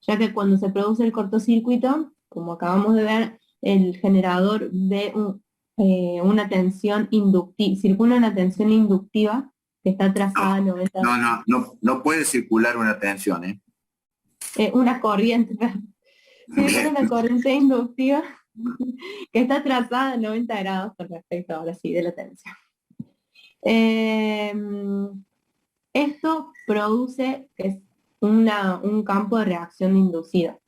[SPEAKER 9] ya que cuando se produce el cortocircuito, como acabamos de ver, el generador ve una tensión inductiva, circula una tensión inductiva que está trazada a 90.
[SPEAKER 4] No puede circular una tensión, ¿eh?
[SPEAKER 9] Una corriente, circula una corriente inductiva que está trazada a 90 grados con respecto ahora sí de la tensión. Esto produce un campo de reacción inducida,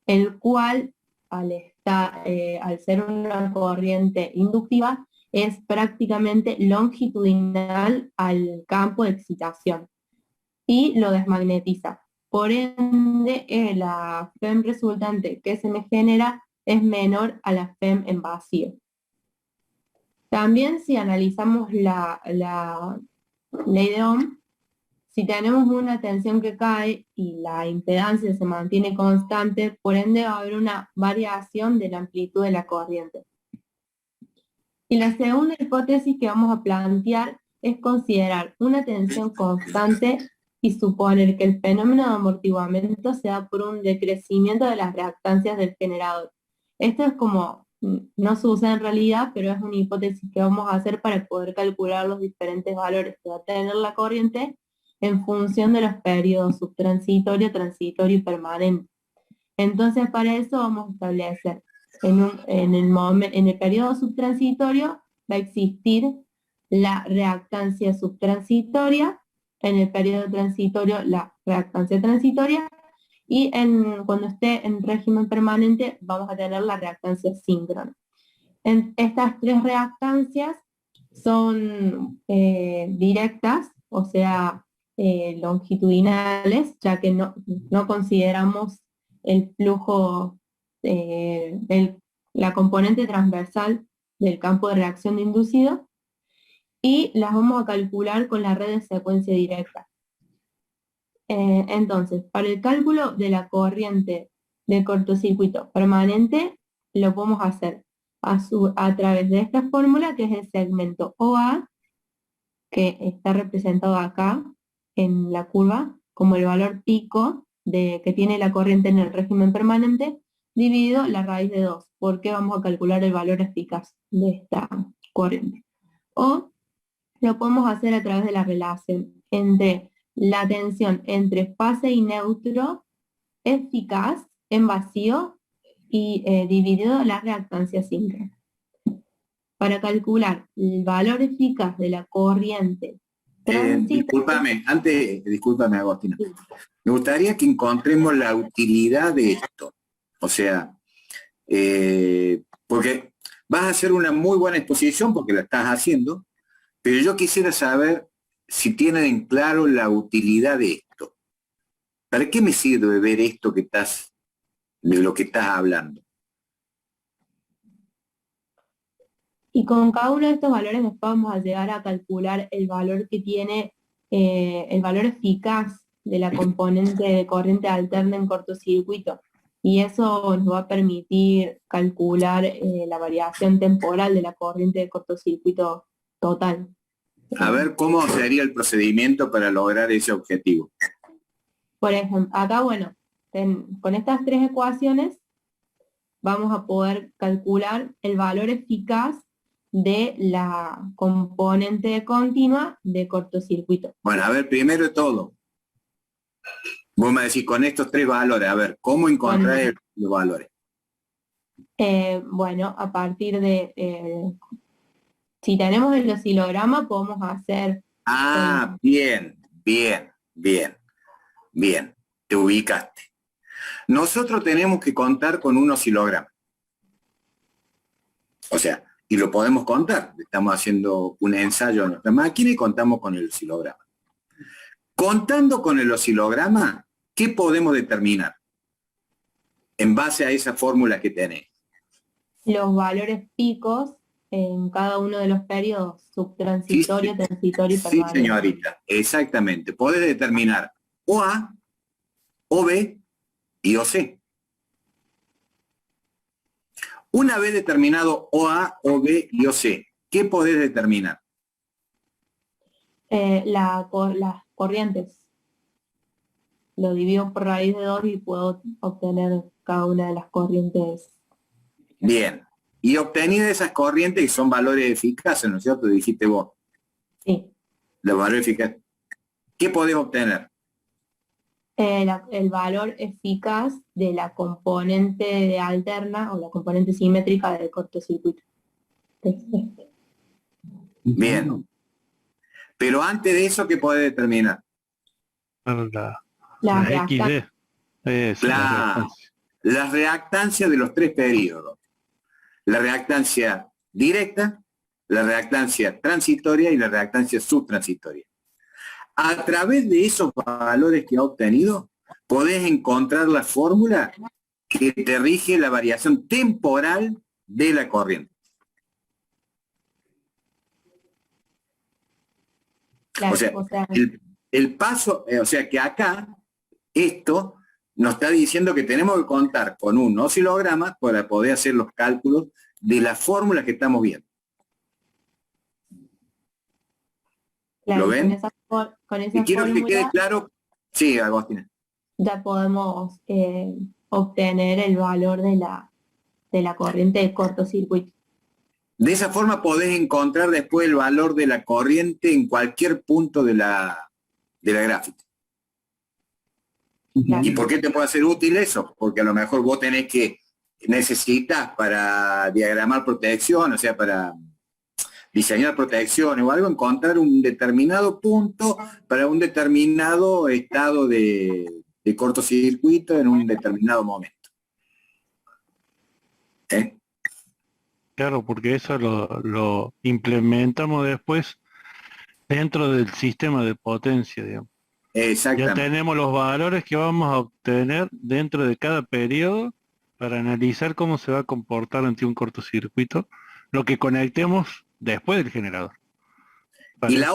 [SPEAKER 9] el cual al ser una corriente inductiva es prácticamente longitudinal al campo de excitación y lo desmagnetiza. Por ende, la FEM resultante que se me genera es menor a la FEM en vacío. También si analizamos la ley de Ohm, si tenemos una tensión que cae y la impedancia se mantiene constante, por ende va a haber una variación de la amplitud de la corriente. Y la segunda hipótesis que vamos a plantear es considerar una tensión constante y suponer que el fenómeno de amortiguamiento se da por un decrecimiento de las reactancias del generador. Esto es como, no sucede en realidad, pero es una hipótesis que vamos a hacer para poder calcular los diferentes valores que va a tener la corriente en función de los periodos subtransitorio, transitorio y permanente. Entonces, para eso vamos a establecer en el periodo subtransitorio va a existir la reactancia subtransitoria, en el periodo transitorio la reactancia transitoria y cuando esté en régimen permanente vamos a tener la reactancia síncrona. Estas tres reactancias son directas, o sea, longitudinales, ya que no consideramos el flujo, la componente transversal del campo de reacción de inducido, y las vamos a calcular con la red de secuencia directa. Entonces, para el cálculo de la corriente de cortocircuito permanente, lo podemos hacer a través de esta fórmula, que es el segmento OA, que está representado acá en la curva como el valor pico que tiene la corriente en el régimen permanente, dividido la raíz de 2, porque vamos a calcular el valor eficaz de esta corriente. O lo podemos hacer a través de la relación entre la tensión entre fase y neutro eficaz en vacío y dividido la reactancia síncrona. Para calcular el valor eficaz de la corriente
[SPEAKER 4] discúlpame, Agostina. Me gustaría que encontremos la utilidad de esto. O sea, porque vas a hacer una muy buena exposición porque la estás haciendo, pero yo quisiera saber si tienen en claro la utilidad de esto. ¿Para qué me sirve ver esto de lo que estás hablando?
[SPEAKER 9] Y con cada uno de estos valores después vamos a llegar a calcular el valor que tiene, el valor eficaz de la componente de corriente alterna en cortocircuito. Y eso nos va a permitir calcular la variación temporal de la corriente de cortocircuito total.
[SPEAKER 4] A ver cómo sería el procedimiento para lograr ese objetivo.
[SPEAKER 9] Por ejemplo, acá, bueno, con estas tres ecuaciones vamos a poder calcular el valor eficaz de la componente continua de cortocircuito.
[SPEAKER 4] Bueno, a ver, primero de todo, vos me decís con estos tres valores, a ver, ¿cómo encontrar los valores?
[SPEAKER 9] Bueno, a partir de, si tenemos el oscilograma, podemos hacer...
[SPEAKER 4] Bien, te ubicaste. Nosotros tenemos que contar con un oscilograma. O sea, y lo podemos contar. Estamos haciendo un ensayo en nuestra máquina y contamos con el oscilograma. Contando con el oscilograma, ¿qué podemos determinar? En base a esa fórmula que tenés.
[SPEAKER 9] Los valores picos en cada uno de los periodos, subtransitorio, transitorio y permanente.
[SPEAKER 4] Sí, señorita, exactamente. Podés determinar OA, OB y OC. Una vez determinado OA, OB y OC, ¿qué podés determinar?
[SPEAKER 9] Las corrientes. Lo divido por raíz de 2 y puedo obtener cada una de las corrientes.
[SPEAKER 4] Bien. Y obtenidas esas corrientes que son valores eficaces, ¿no es cierto? Dijiste vos.
[SPEAKER 9] Sí.
[SPEAKER 4] Los valores eficaces. ¿Qué podés obtener?
[SPEAKER 9] El valor eficaz de la componente alterna o la componente simétrica del cortocircuito.
[SPEAKER 4] Bien. Pero antes de eso, ¿qué podés determinar?
[SPEAKER 9] La
[SPEAKER 4] reactancia de los tres periodos. La reactancia directa, la reactancia transitoria y la reactancia subtransitoria. A través de esos valores que ha obtenido, podés encontrar la fórmula que te rige la variación temporal de la corriente.
[SPEAKER 9] Claro,
[SPEAKER 4] o sea, el paso, o sea que acá, esto nos está diciendo que tenemos que contar con un oscilograma para poder hacer los cálculos de las fórmulas que estamos viendo.
[SPEAKER 9] Claro,
[SPEAKER 4] ¿Lo ven?
[SPEAKER 9] Con esa
[SPEAKER 4] y quiero
[SPEAKER 9] fórmula,
[SPEAKER 4] que quede claro. Sí, Agostina.
[SPEAKER 9] Ya podemos obtener el valor de la corriente de cortocircuito.
[SPEAKER 4] De esa forma podés encontrar después el valor de la corriente en cualquier punto de la gráfica.
[SPEAKER 9] Claro.
[SPEAKER 4] ¿Y por qué te puede ser útil eso? Porque a lo mejor vos necesitas para diagramar protección, o sea, para diseñar protecciones o algo, encontrar un determinado punto para un determinado estado de cortocircuito en un determinado momento.
[SPEAKER 3] Claro, porque eso lo implementamos después dentro del sistema de potencia, digamos. Ya
[SPEAKER 4] Exactamente.
[SPEAKER 3] tenemos los valores que vamos a obtener dentro de cada periodo para analizar cómo se va a comportar ante un cortocircuito, lo que conectemos después del generador.
[SPEAKER 4] Y la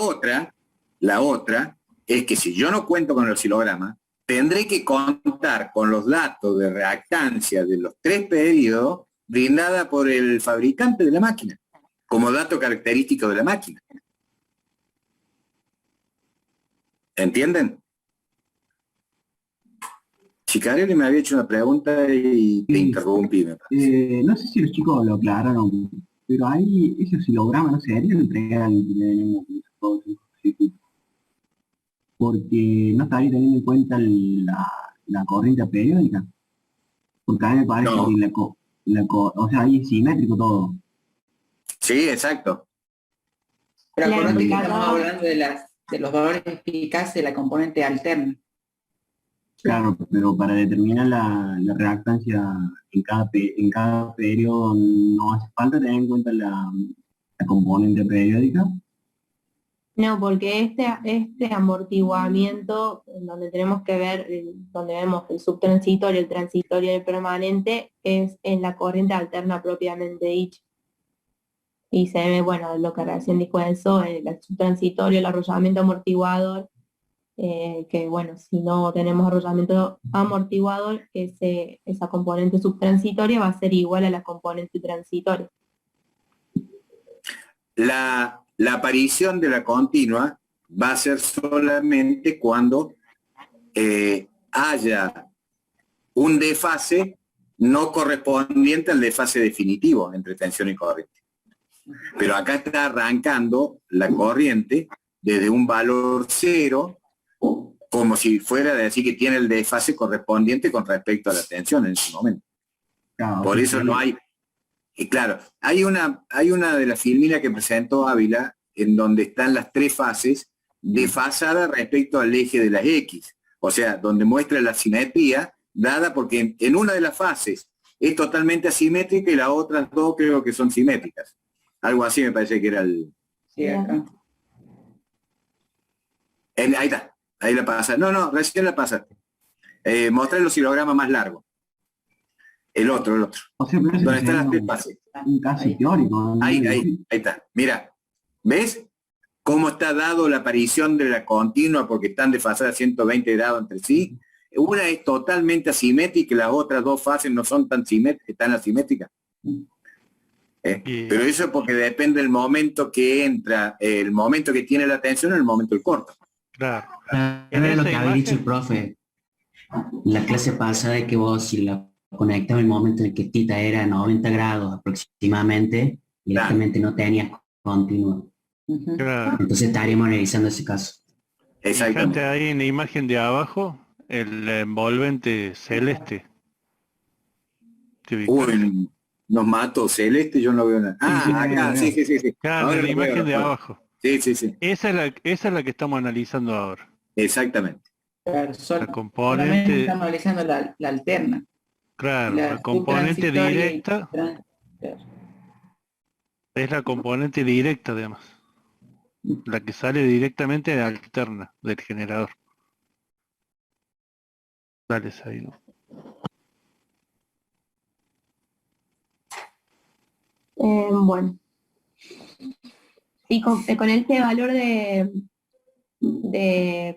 [SPEAKER 4] otra es que si yo no cuento con el oscilograma, tendré que contar con los datos de reactancia de los 3 periodos brindada por el fabricante de la máquina, como dato característico de la máquina. ¿Entienden? Chicarelli me había hecho una pregunta y te
[SPEAKER 2] Sí.
[SPEAKER 4] interrumpí, me parece.
[SPEAKER 2] No sé si los chicos lo aclararon, pero ahí ese oscilograma no sería el real que tenemos todos los circuitos, porque no estaría teniendo en cuenta la corriente periódica, porque a mí me parece
[SPEAKER 4] No.
[SPEAKER 2] que o sea, ahí es simétrico todo.
[SPEAKER 4] Sí, exacto.
[SPEAKER 8] Pero
[SPEAKER 9] Claro,
[SPEAKER 8] acordate que
[SPEAKER 9] porque
[SPEAKER 8] estamos
[SPEAKER 9] acá-
[SPEAKER 8] hablando de los valores eficaces de la componente alterna.
[SPEAKER 2] Claro, pero para determinar la reactancia en cada periodo no hace falta tener en cuenta la componente periódica.
[SPEAKER 9] No, porque este amortiguamiento, en donde tenemos que ver, donde vemos el subtransitorio, el transitorio y el permanente, es en la corriente alterna propiamente dicha. Y se ve, bueno, lo que recién dijo eso, el subtransitorio, el arrollamiento amortiguador, que bueno, si no tenemos arrollamiento amortiguador, esa componente subtransitoria va a ser igual a la componente transitoria.
[SPEAKER 4] La aparición de la continua va a ser solamente cuando haya un desfase no correspondiente al desfase definitivo entre tensión y corriente. Pero acá está arrancando la corriente desde un valor 0, como si fuera de decir que tiene el desfase correspondiente con respecto a la tensión en ese momento.
[SPEAKER 2] Claro,
[SPEAKER 4] Por eso no hay. Y claro, hay una de las filminas que presentó Ávila en donde están las 3 fases desfasadas respecto al eje de las X. O sea, donde muestra la simetría dada porque en una de las fases es totalmente asimétrica y las otras 2 creo que son simétricas. Algo así me parece que era el...
[SPEAKER 8] Sí, acá.
[SPEAKER 4] Ahí está, ahí la pasa. No, recién la pasaste. Mostré el oscilograma más largo. El otro.
[SPEAKER 2] O sea, pero eso
[SPEAKER 4] Donde están
[SPEAKER 2] sería
[SPEAKER 4] las 3 fases.
[SPEAKER 2] un caso teórico, ¿no?
[SPEAKER 4] Ahí está. Mira, ¿ves cómo está dado la aparición de la continua porque están desfasadas 120 grados entre sí? Una es totalmente asimétrica y las otras 2 fases no son tan asimétricas. Pero eso es porque depende del momento que entra, el momento que tiene la tensión, el momento del corto.
[SPEAKER 3] Claro.
[SPEAKER 10] Era lo
[SPEAKER 3] esa
[SPEAKER 10] que había dicho el
[SPEAKER 3] imagen-
[SPEAKER 10] profe en la clase pasada, de que vos, si la conectabas en el momento en el que tita era 90 grados aproximadamente, directamente no tenías continuo.
[SPEAKER 3] Claro.
[SPEAKER 10] Entonces estaríamos analizando ese caso.
[SPEAKER 4] Exactamente.
[SPEAKER 3] Fíjate ahí en la imagen de abajo, el envolvente celeste. ¿Te ubicás?
[SPEAKER 4] Uy, nos mató celeste, yo no veo nada. Acá, sí.
[SPEAKER 3] Claro,
[SPEAKER 4] Ahora
[SPEAKER 3] en la
[SPEAKER 4] lo veo,
[SPEAKER 3] imagen de
[SPEAKER 4] lo veo.
[SPEAKER 3] abajo.
[SPEAKER 4] Sí.
[SPEAKER 3] Esa es la que estamos analizando ahora.
[SPEAKER 4] Exactamente.
[SPEAKER 8] Claro,
[SPEAKER 3] La
[SPEAKER 8] solamente
[SPEAKER 3] componente,
[SPEAKER 8] estamos analizando la alterna.
[SPEAKER 3] claro,
[SPEAKER 8] La
[SPEAKER 3] la componente
[SPEAKER 8] subtransitoria y
[SPEAKER 3] directa
[SPEAKER 8] claro.
[SPEAKER 3] es la componente directa, además. La que sale directamente de alterna del generador. Dale ahí, ¿no?
[SPEAKER 9] Bueno, y con este valor de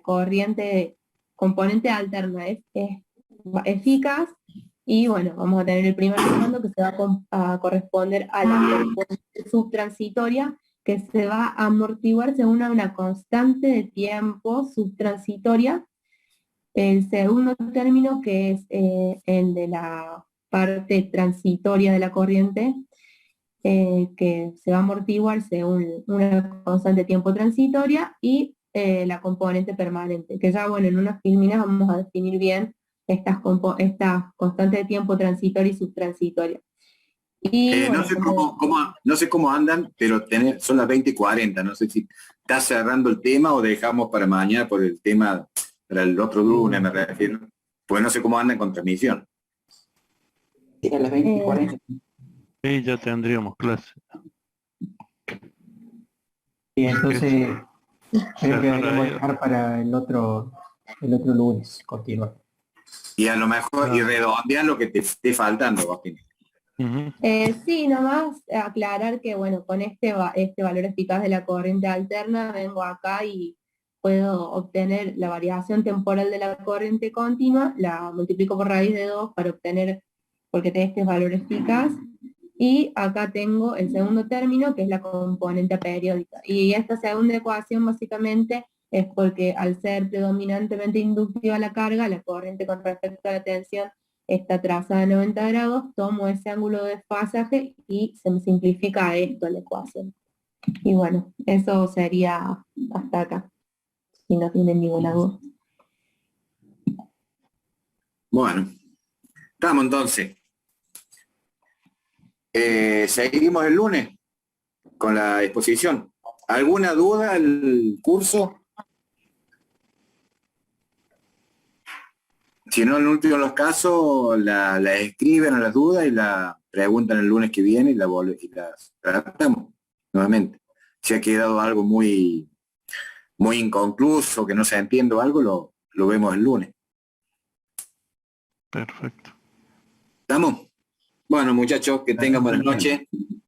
[SPEAKER 9] corriente, componente alterna es eficaz, y bueno, vamos a tener el primer comando que se va a corresponder a la componente subtransitoria, que se va a amortiguar según una constante de tiempo subtransitoria. El segundo término, que es el de la parte transitoria de la corriente, que se va a amortiguar según una constante de tiempo transitoria, y la componente permanente, que ya, bueno, en unas filminas vamos a definir bien estas constantes de tiempo transitoria y subtransitoria. Y,
[SPEAKER 4] No
[SPEAKER 9] bueno,
[SPEAKER 4] sé cómo andan, pero son las 20:40. No sé si está cerrando el tema o dejamos para mañana por el tema, para el otro lunes me refiero. Pues no sé cómo andan con transmisión.
[SPEAKER 8] Sí, a las 20:40.
[SPEAKER 3] Sí, ya tendríamos clase.
[SPEAKER 5] Y entonces creo que
[SPEAKER 3] Cerrar
[SPEAKER 5] deberíamos
[SPEAKER 3] ahí.
[SPEAKER 5] dejar para el otro
[SPEAKER 6] el otro lunes continúa.
[SPEAKER 4] Y a lo mejor, y redondear lo que te esté faltando, Agustín.
[SPEAKER 9] Sí, nomás aclarar que, bueno, con este valor eficaz de la corriente alterna, vengo acá y puedo obtener la variación temporal de la corriente continua, la multiplico por raíz de 2 para obtener, porque este es valor eficaz, y acá tengo el segundo término, que es la componente periódica. Y esta segunda ecuación básicamente es porque al ser predominantemente inductiva la carga, la corriente con respecto a la tensión está trazada a 90 grados, tomo ese ángulo de desfasaje y se me simplifica a esto la ecuación. Y bueno, eso sería hasta acá, si no tienen ninguna duda.
[SPEAKER 4] Bueno, estamos entonces. Seguimos el lunes con la exposición. ¿Alguna duda al curso? Si no, en el último de los casos, la escriben a las dudas y la preguntan el lunes que viene y las tratamos nuevamente. Si ha quedado algo muy inconcluso, que no se entiende algo, lo vemos el lunes.
[SPEAKER 3] Perfecto.
[SPEAKER 4] ¿Estamos? Bueno, muchachos, que tengan buenas noches.